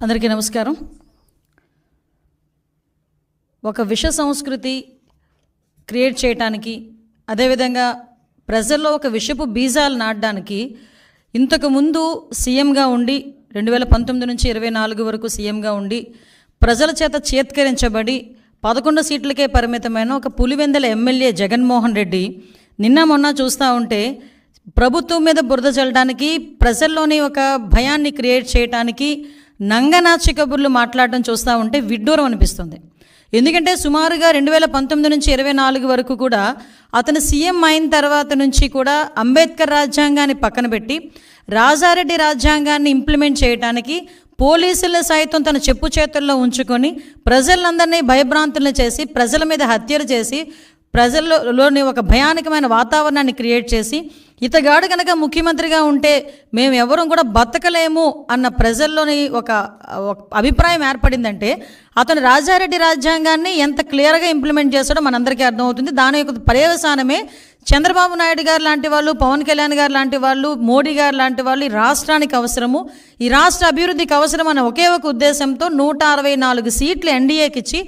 అందరికీ నమస్కారం. ఒక విష సంస్కృతి క్రియేట్ చేయడానికి, అదేవిధంగా ప్రజల్లో ఒక విషపు బీజాలు నాటడానికి ఇంతకుముందు సీఎంగా ఉండి 2019 నుంచి 24 వరకు సీఎంగా ఉండి ప్రజల చేత చేత్కరించబడి 11 సీట్లకే పరిమితమైన ఒక పులివెందుల ఎమ్మెల్యే జగన్మోహన్ రెడ్డి నిన్న మొన్న చూస్తూ ఉంటే ప్రభుత్వం మీద బురద చల్లడానికి, ప్రజల్లోని ఒక భయాన్ని క్రియేట్ చేయడానికి నంగనాచి కబుర్లు మాట్లాడడం చూస్తూ ఉంటే విడ్డూరం అనిపిస్తుంది. ఎందుకంటే సుమారుగా 2019 నుంచి 24 వరకు కూడా అతను సీఎం అయిన తర్వాత నుంచి కూడా అంబేద్కర్ రాజ్యాంగాన్ని పక్కన పెట్టి రాజారెడ్డి రాజ్యాంగాన్ని ఇంప్లిమెంట్ చేయడానికి పోలీసుల సైతం తన చెప్పు చేతుల్లో ఉంచుకొని ప్రజలందరినీ భయభ్రాంతులను చేసి, ప్రజల మీద హత్యలు చేసి, ప్రజల్లోని ఒక భయానకమైన వాతావరణాన్ని క్రియేట్ చేసి, ఇతగాడు కనుక ముఖ్యమంత్రిగా ఉంటే మేము ఎవరూ కూడా బతకలేము అన్న ప్రజల్లోని ఒక అభిప్రాయం ఏర్పడిందంటే అతను రాజారెడ్డి రాజ్యాంగాన్ని ఎంత క్లియర్గా ఇంప్లిమెంట్ చేస్తాడో మనందరికీ అర్థమవుతుంది. దాని యొక్క పర్యవసానమే చంద్రబాబు నాయుడు గారు లాంటి వాళ్ళు, పవన్ కళ్యాణ్ గారు లాంటి వాళ్ళు, మోడీ గారు లాంటి వాళ్ళు ఈ రాష్ట్రానికి అవసరము, ఈ రాష్ట్ర అభివృద్ధికి అవసరం అనే ఒకే ఒక ఉద్దేశంతో 164 సీట్లు ఎన్డీఏకి ఇచ్చి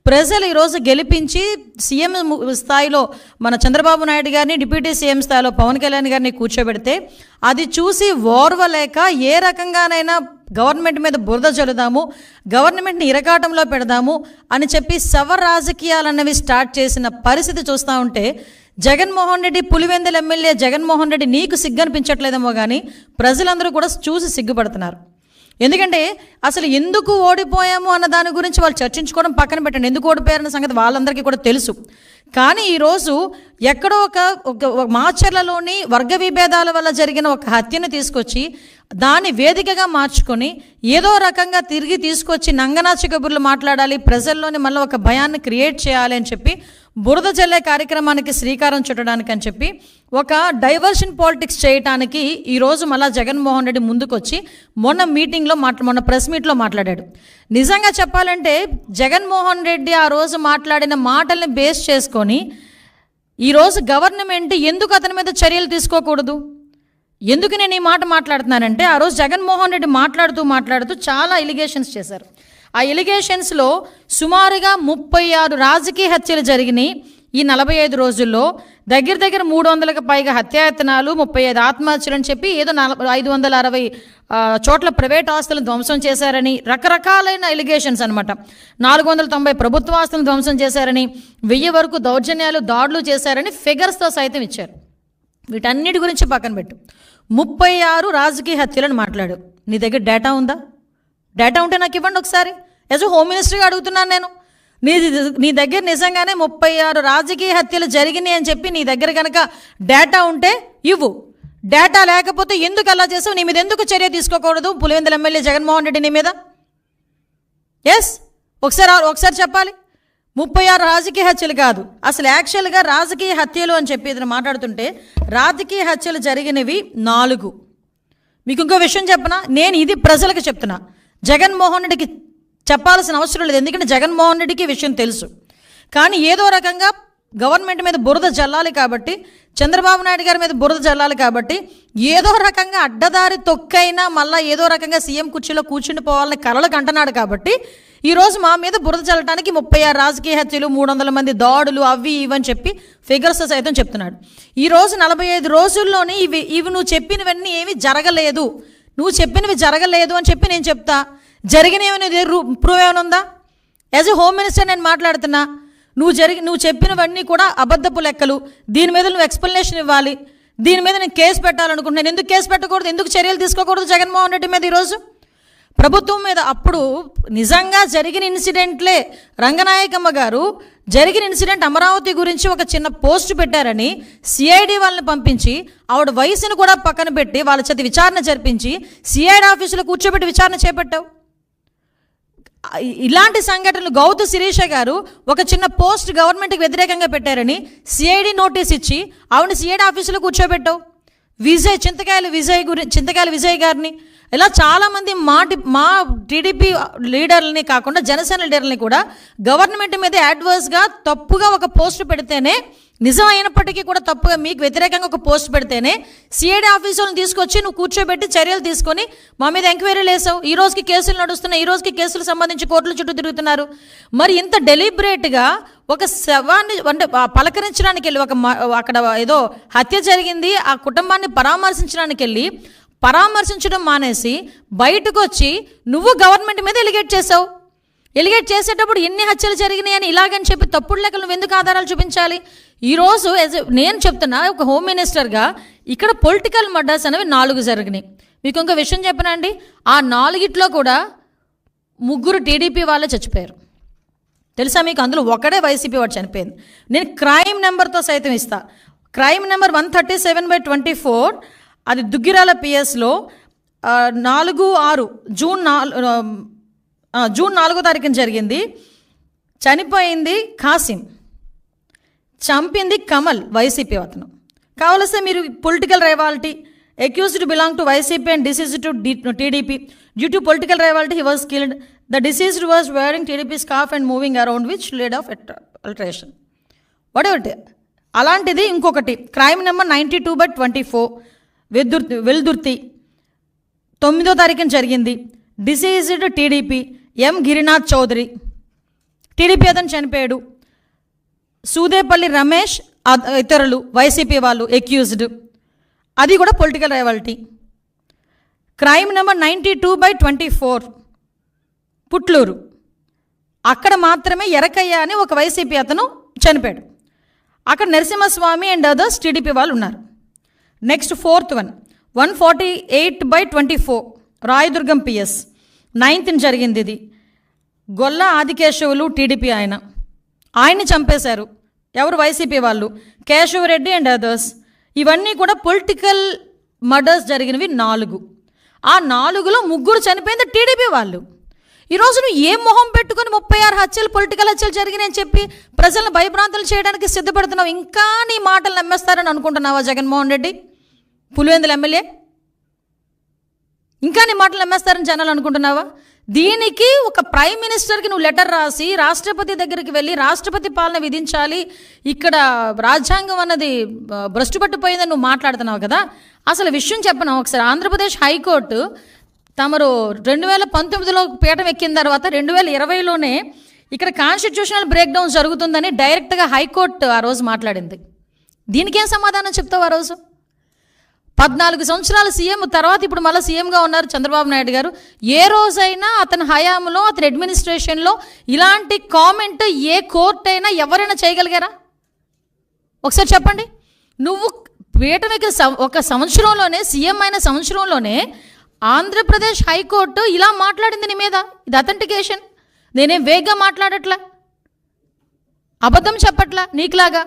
ప్రజలు ఈరోజు గెలిపించి సీఎం స్థాయిలో మన చంద్రబాబు నాయుడు గారిని, డిప్యూటీ సీఎం స్థాయిలో పవన్ కళ్యాణ్ గారిని కూర్చోబెడితే అది చూసి ఓర్వలేక ఏ రకంగానైనా గవర్నమెంట్ మీద బురద చల్లుదాము, గవర్నమెంట్ని ఇరకాటంలో పెడదాము అని చెప్పి శవ రాజకీయాలు అన్నవి స్టార్ట్ చేసిన పరిస్థితి చూస్తూ ఉంటే జగన్మోహన్ రెడ్డి, పులివెందుల ఎమ్మెల్యే జగన్మోహన్ రెడ్డి నీకు సిగ్గనిపించట్లేదేమో కానీ ప్రజలందరూ కూడా చూసి సిగ్గుపడుతున్నారు. ఎందుకంటే అసలు ఎందుకు ఓడిపోయాము అన్న దాని గురించి వాళ్ళు చర్చించుకోవడం పక్కన పెట్టండి. ఎందుకు ఓడిపోయారన్న సంగతి వాళ్ళందరికీ కూడా తెలుసు. కానీ ఈరోజు ఎక్కడో ఒక మాచర్లలోని వర్గ విభేదాల వల్ల జరిగిన ఒక హత్యను తీసుకొచ్చి దాన్ని వేదికగా మార్చుకొని ఏదో రకంగా తిరిగి తీసుకొచ్చి నంగనాచి కబుర్లు మాట్లాడాలి, ప్రజల్లోని మళ్ళీ ఒక భయాన్ని క్రియేట్ చేయాలి అని చెప్పి బురద జల్లే కార్యక్రమానికి శ్రీకారం చుట్టడానికి అని చెప్పి ఒక డైవర్షన్ పాలిటిక్స్ చేయడానికి ఈరోజు మళ్ళీ జగన్మోహన్ రెడ్డి ముందుకొచ్చి మొన్న ప్రెస్ మీట్లో మాట్లాడాడు. నిజంగా చెప్పాలంటే జగన్మోహన్ రెడ్డి ఆ రోజు మాట్లాడిన మాటల్ని బేస్ చేసుకొని ఈరోజు గవర్నమెంట్ ఎందుకు అతని మీద చర్యలు తీసుకోకూడదు? ఎందుకు నేను ఈ మాట మాట్లాడుతున్నానంటే ఆ రోజు జగన్మోహన్ రెడ్డి మాట్లాడుతూ చాలా ఎలిగేషన్స్ చేశారు. ఆ ఎలిగేషన్స్లో సుమారుగా 36 రాజకీయ హత్యలు జరిగినాయి ఈ 45 రోజుల్లో. దగ్గర 300కు పైగా హత్యాయత్నాలు, 35 ఆత్మహత్యలు అని చెప్పి ఏదో 560 చోట్ల ప్రైవేట్ ఆస్తులను ధ్వంసం చేశారని రకరకాలైన ఎలిగేషన్స్ అనమాట. 490 ప్రభుత్వ ఆస్తులను ధ్వంసం చేశారని, 1000 వరకు దౌర్జన్యాలు, దాడులు చేశారని ఫిగర్స్తో సైతం ఇచ్చారు. వీటన్నిటి గురించి పక్కన పెట్టు. 36 రాజకీయ హత్యలను మాట్లాడు. నీ దగ్గర డేటా ఉందా? డేటా ఉంటే నాకు ఇవ్వండి ఒకసారి. యాజ్ హోమ్ మినిస్టర్గా అడుగుతున్నాను నేను. నీ దగ్గర నిజంగానే 36 రాజకీయ హత్యలు జరిగినాయి అని చెప్పి నీ దగ్గర కనుక డేటా ఉంటే ఇవ్వు. డేటా లేకపోతే ఎందుకు అలా చేసావు? నీ మీద ఎందుకు చర్య తీసుకోకూడదు పులివెందుల ఎమ్మెల్యే జగన్మోహన్ రెడ్డి నీ మీద? ఎస్, ఒకసారి చెప్పాలి. 36 రాజకీయ హత్యలు కాదు, అసలు యాక్చువల్గా రాజకీయ హత్యలు అని చెప్పి ఇతను మాట్లాడుతుంటే రాజకీయ హత్యలు జరిగినవి 4. మీకు ఇంకో విషయం చెప్పనా? నేను ఇది ప్రజలకు చెప్తున్నా, జగన్మోహన్ రెడ్డికి చెప్పాల్సిన అవసరం లేదు. ఎందుకంటే జగన్మోహన్ రెడ్డికి విషయం తెలుసు. కానీ ఏదో రకంగా గవర్నమెంట్ మీద బురద జల్లాలి కాబట్టి, చంద్రబాబు నాయుడు గారి మీద బురద జల్లాలి కాబట్టి ఏదో రకంగా అడ్డదారి తొక్కైనా మళ్ళీ ఏదో రకంగా సీఎం కుర్చీలో కూర్చుని పోవాలని కలలకు అంటున్నాడు కాబట్టి ఈరోజు మా మీద బురద చల్లడానికి 36 రాజకీయ హత్యలు, 300 మంది దాడులు, అవి ఇవని చెప్పి ఫిగర్స్ సైతం చెప్తున్నాడు. ఈరోజు 45 రోజుల్లోని ఇవి నువ్వు చెప్పినవన్నీ ఏమీ జరగలేదు, నువ్వు చెప్పినవి జరగలేదు అని చెప్పి నేను చెప్తా. జరిగినవి ప్రూవ్ ఏమైనా ఉందా? యాజ్ ఎ హోమ్ మినిస్టర్ నేను మాట్లాడుతున్నా. నువ్వు చెప్పినవన్నీ కూడా అబద్ధపు లెక్కలు. దీని మీద నువ్వు ఎక్స్ప్లెనేషన్ ఇవ్వాలి. దీని మీద నేను కేసు పెట్టాలనుకుంటున్నాను. ఎందుకు కేసు పెట్టకూడదు? ఎందుకు చర్యలు తీసుకోకూడదు జగన్మోహన్ రెడ్డి మీద? ఈరోజు ప్రభుత్వం మీద అప్పుడు నిజంగా జరిగిన ఇన్సిడెంట్లే రంగనాయకమ్మ గారు జరిగిన ఇన్సిడెంట్ అమరావతి గురించి ఒక చిన్న పోస్ట్ పెట్టారని సిఐడి వాళ్ళని పంపించి ఆవిడ వయసును కూడా పక్కన పెట్టి వాళ్ళ చేత విచారణ జరిపించి సిఐడి ఆఫీసులో కూర్చోబెట్టి విచారణ చేపట్టావు. ఇలాంటి సంఘటనలు గౌతు శిరీష గారు ఒక చిన్న పోస్ట్ గవర్నమెంట్కి వ్యతిరేకంగా పెట్టారని సిఐడి నోటీస్ ఇచ్చి ఆవిడని సిఐడి ఆఫీసులో కూర్చోబెట్టావు. చింతకాయల విజయ్ గారిని ఇలా చాలామంది మా టీడీపీ లీడర్లని కాకుండా జనసేన లీడర్లని కూడా గవర్నమెంట్ మీద యాడ్వర్స్గా తప్పుగా ఒక పోస్ట్ పెడితేనే, నిజం అయినప్పటికీ కూడా తప్పుగా మీకు వ్యతిరేకంగా ఒక పోస్ట్ పెడితేనే సిఐడి ఆఫీసులను తీసుకొచ్చి నువ్వు కూర్చోబెట్టి చర్యలు తీసుకొని మా మీద ఎంక్వైరీలు వేసావు. ఈ రోజుకి కేసులు నడుస్తున్నాయి, ఈ రోజుకి కేసులు సంబంధించి కోర్టుల చుట్టూ తిరుగుతున్నారు. మరి ఇంత డెలిబరేట్గా ఒక శవాన్ని అంటే పలకరించడానికి వెళ్ళి అక్కడ ఏదో హత్య జరిగింది, ఆ కుటుంబాన్ని పరామర్శించడానికి వెళ్ళి పరామర్శించడం మానేసి బయటకు వచ్చి నువ్వు గవర్నమెంట్ మీద ఎలిగేట్ చేసావు. ఎలిగేట్ చేసేటప్పుడు ఎన్ని హత్యలు జరిగినాయి అని ఇలాగని చెప్పి తప్పుడు లెక్కలు నువ్వు ఎందుకు ఆధారాలు చూపించాలి? ఈరోజు నేను చెప్తున్నా, ఒక హోమ్ మినిస్టర్గా ఇక్కడ పొలిటికల్ మర్డర్స్ అనేవి 4 జరిగినాయి. మీకు ఇంకో విషయం చెప్పనా అండి, ఆ 4 కూడా 3 టీడీపీ వాళ్ళే చచ్చిపోయారు. తెలుసా మీకు? అందులో ఒకడే వైసీపీ వాడు చనిపోయింది. నేను క్రైమ్ నెంబర్తో సైతం ఇస్తా. క్రైమ్ నెంబర్ 137/24, అది దుగ్గిరాల పిఎస్లో 4/6 జూన్ 4వ తారీఖున జరిగింది. చనిపోయింది కాసిం, చంపింది కమల్, వైసీపీ అతను. కావలస్తే మీరు political rivalry, accused belong to YCP and deceased to TDP. Due to political rivalry he was killed. The deceased was wearing TDP scarf and moving around which lead of altercation. What అలాంటిది ఇంకొకటి crime number 92/24 Veldurthi 9వ తారీఖున జరిగింది. Deceased TDP M Girinath Chowdary, TDP అతను చనిపోయాడు. సూదేపల్లి రమేష్ ఇతరులు YCP వాళ్ళు accused, అది కూడా political rivalry. Crime number 92/24 Putluru, అక్కడ మాత్రమే ఎరకయ్య అని ఒక వైసీపీ అతను చనిపోయాడు. అక్కడ నరసింహస్వామి అండ్ అదర్స్ టీడీపీ వాళ్ళు ఉన్నారు. Next 4th one 148/24 Rayadurgam PS 9th జరిగింది. ఇది గొల్ల ఆదికేశవులు టీడీపీ ఆయన్ని చంపేశారు. ఎవరు? వైసీపీ వాళ్ళు, కేశవరెడ్డి అండ్ అదర్స్. ఇవన్నీ కూడా పొలిటికల్ మర్డర్స్ జరిగినవి 4. ఆ 4లో 3 చనిపోయింది టీడీపీ వాళ్ళు. ఈరోజు నువ్వు ఏ మొహం పెట్టుకుని 36 హత్యలు పొలిటికల్ హత్యలు జరిగినాయని చెప్పి ప్రజలను భయభ్రాంతులు చేయడానికి సిద్ధపడుతున్నావు? ఇంకా నీ మాటలు నమ్మేస్తారని అనుకుంటున్నావా జగన్మోహన్ రెడ్డి, పులివెందుల ఎమ్మెల్యే? ఇంకా నీ మాటలు నమ్మేస్తారని జనాలు అనుకుంటున్నావా? దీనికి ఒక ప్రైమ్ మినిస్టర్కి నువ్వు లెటర్ రాసి రాష్ట్రపతి దగ్గరికి వెళ్ళి రాష్ట్రపతి పాలన విధించాలి, ఇక్కడ రాజ్యాంగం అన్నది భ్రష్టు పట్టిపోయిందని నువ్వు మాట్లాడుతున్నావు కదా. అసలు విషయం చెప్పను ఒకసారి. ఆంధ్రప్రదేశ్ హైకోర్టు తమరు 2019లో పీఠం ఎక్కిన తర్వాత 2020లోనే ఇక్కడ కాన్స్టిట్యూషనల్ బ్రేక్ డౌన్ జరుగుతుందని డైరెక్ట్గా హైకోర్టు ఆ రోజు మాట్లాడింది. దీనికేం సమాధానం చెప్తావు? ఆ రోజు 14 సంవత్సరాల సీఎం తర్వాత ఇప్పుడు మళ్ళీ సీఎంగా ఉన్నారు చంద్రబాబు నాయుడు గారు. ఏ రోజైనా అతని హయాంలో, అతని అడ్మినిస్ట్రేషన్లో ఇలాంటి కామెంట్ ఏ కోర్టు అయినా ఎవరైనా చేయగలిగారా? ఒకసారి చెప్పండి. నువ్వు పీఠం ఒక సంవత్సరంలోనే, సీఎం అయిన సంవత్సరంలోనే ఆంధ్రప్రదేశ్ హైకోర్టు ఇలా మాట్లాడింది నీ మీద. ఇది అథెంటికేషన్. నేనేం వేగ్గా మాట్లాడట్లా, అబద్ధం చెప్పట్లా నీకులాగా.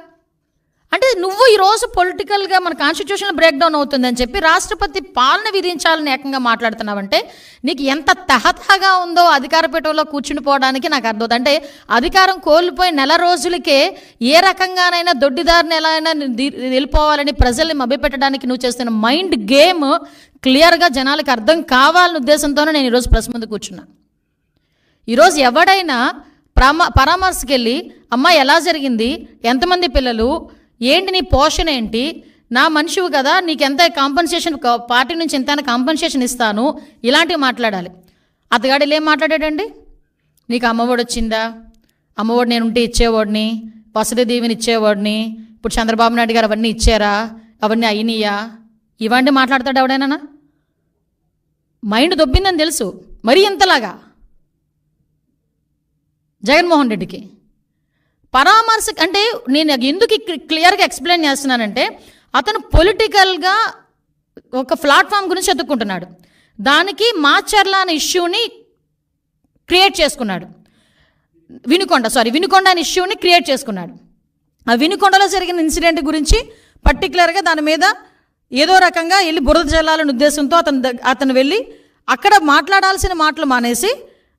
అంటే నువ్వు ఈరోజు పొలిటికల్గా మన కాన్స్టిట్యూషనల్ బ్రేక్ డౌన్ అవుతుందని చెప్పి రాష్ట్రపతి పాలన విధించాలని ఏకంగా మాట్లాడుతున్నావంటే నీకు ఎంత తహతహగా ఉందో అధికార పీఠంలో కూర్చుని పోవడానికి నాకు అర్థం. అంటే అధికారం కోల్పోయి నెల రోజులకే ఏ రకంగానైనా దొడ్డిదారిని ఎలా అయినా వెళ్ళిపోవాలని ప్రజల్ని మభ్యపెట్టడానికి నువ్వు చేస్తున్న మైండ్ గేమ్ క్లియర్గా జనాలకు అర్థం కావాలనే ఉద్దేశంతోనే నేను ఈరోజు ప్రెస్ ముందు కూర్చున్నా. ఈరోజు ఎవడైనా పరామర్శకి వెళ్ళి అమ్మ ఎలా జరిగింది, ఎంతమంది పిల్లలు, ఏంటి నీ పోషణ ఏంటి, నా మనిషివి కదా, నీకు ఎంత కాంపన్సేషన్, పార్టీ నుంచి ఎంత కాంపన్సేషన్ ఇస్తాను, ఇలాంటివి మాట్లాడాలి. అతగాడు ఏం మాట్లాడాడండి? నీకు అమ్మఒడి వచ్చిందా, అమ్మఒడి నేను ఉంటే ఇచ్చేవాడిని, వసతి దీవెని ఇచ్చేవాడిని, ఇప్పుడు చంద్రబాబు నాయుడు గారు అవన్నీ ఇచ్చారా, అవన్నీ అయినాయా, ఇవన్నీ మాట్లాడతాడు ఎవడైనా? మైండ్ దొబ్బిందని తెలుసు. మరీ ఇంతలాగా జగన్మోహన్ రెడ్డికి పరామర్శ అంటే నేను ఎందుకు క్లియర్గా ఎక్స్ప్లెయిన్ చేస్తున్నానంటే అతను పొలిటికల్గా ఒక ప్లాట్ఫామ్ గురించి ఎత్తుక్కుంటున్నాడు. దానికి మాచర్ల అనే ఇష్యూని క్రియేట్ చేసుకున్నాడు. వినుకొండ అనే ఇష్యూని క్రియేట్ చేసుకున్నాడు. ఆ వినుకొండలో జరిగిన ఇన్సిడెంట్ గురించి పర్టికులర్గా దాని మీద ఏదో రకంగా వెళ్ళి బురద జల్లాలనే ఉద్దేశంతో అతను వెళ్ళి అక్కడ మాట్లాడాల్సిన మాటలు మానేసి,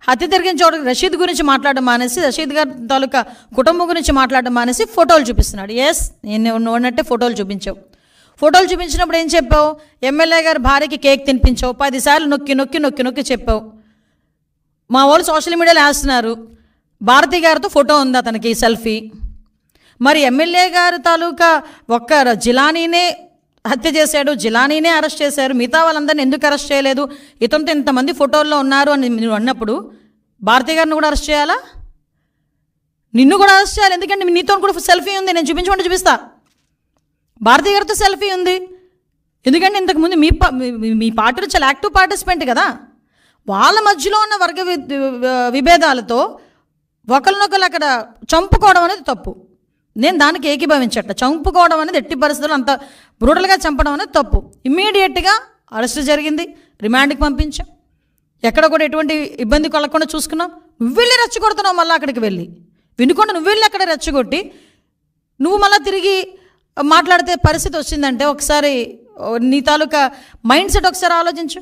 హత్య జరిగిన చోట రషీద్ గురించి మాట్లాడడం మానేసి, రషీద్ గారి తాలూకా కుటుంబం గురించి మాట్లాడడం మానేసి ఫోటోలు చూపిస్తున్నాడు. ఎస్, నేను ఉన్నట్టే ఫోటోలు చూపించావు. ఫోటోలు చూపించినప్పుడు ఏం చెప్పావు? ఎమ్మెల్యే గారి భార్యకి కేక్ తినిపించావు, 10 సార్లు నొక్కి నొక్కి నొక్కి నొక్కి చెప్పావు. మా వాళ్ళు సోషల్ మీడియాలో వేస్తున్నారు, భారతి గారితో ఫోటో ఉంది అతనికి సెల్ఫీ. మరి ఎమ్మెల్యే గారి తాలూకా ఒక్క జిలానీనే హత్య చేశాడు, జిలానీనే అరెస్ట్ చేశారు, మిగతా వాళ్ళందరినీ ఎందుకు అరెస్ట్ చేయలేదు? ఇతనితో ఇంతమంది ఫోటోల్లో ఉన్నారు అని నువ్వు అన్నప్పుడు భారతి గారిని కూడా అరెస్ట్ చేయాలా? నిన్ను కూడా అరెస్ట్ చేయాలి, ఎందుకంటే నీతో కూడా సెల్ఫీ ఉంది. నేను చూపించమంటే చూపిస్తా. భారతి గారితో సెల్ఫీ ఉంది, ఎందుకంటే ఇంతకుముందు మీ పార్టీలో చాలా యాక్టివ్ పార్టిసిపెంట్ కదా. వాళ్ళ మధ్యలో ఉన్న వర్గ విభేదాలతో ఒకరినొకరు అక్కడ చంపుకోవడం అనేది తప్పు. నేను దానికి ఏకీభవించట. చంపుకోవడం అనేది ఎట్టి పరిస్థితుల్లో అంత బ్రూటల్గా చంపడం అనేది తప్పు. ఇమ్మీడియట్గా అరెస్ట్ జరిగింది, రిమాండ్కి పంపించాం. ఎక్కడ కూడా ఎటువంటి ఇబ్బంది కలగకుండా చూసుకున్నాం. నువ్వు వెళ్ళి రెచ్చగొడుతున్నావు, మళ్ళీ అక్కడికి వెళ్ళి వినుకుండా నువ్వు వెళ్ళి అక్కడ రెచ్చగొట్టి నువ్వు మళ్ళీ తిరిగి మాట్లాడితే పరిస్థితి వచ్చిందంటే ఒకసారి నీ తాలూకా మైండ్ సెట్ ఒకసారి ఆలోచించు.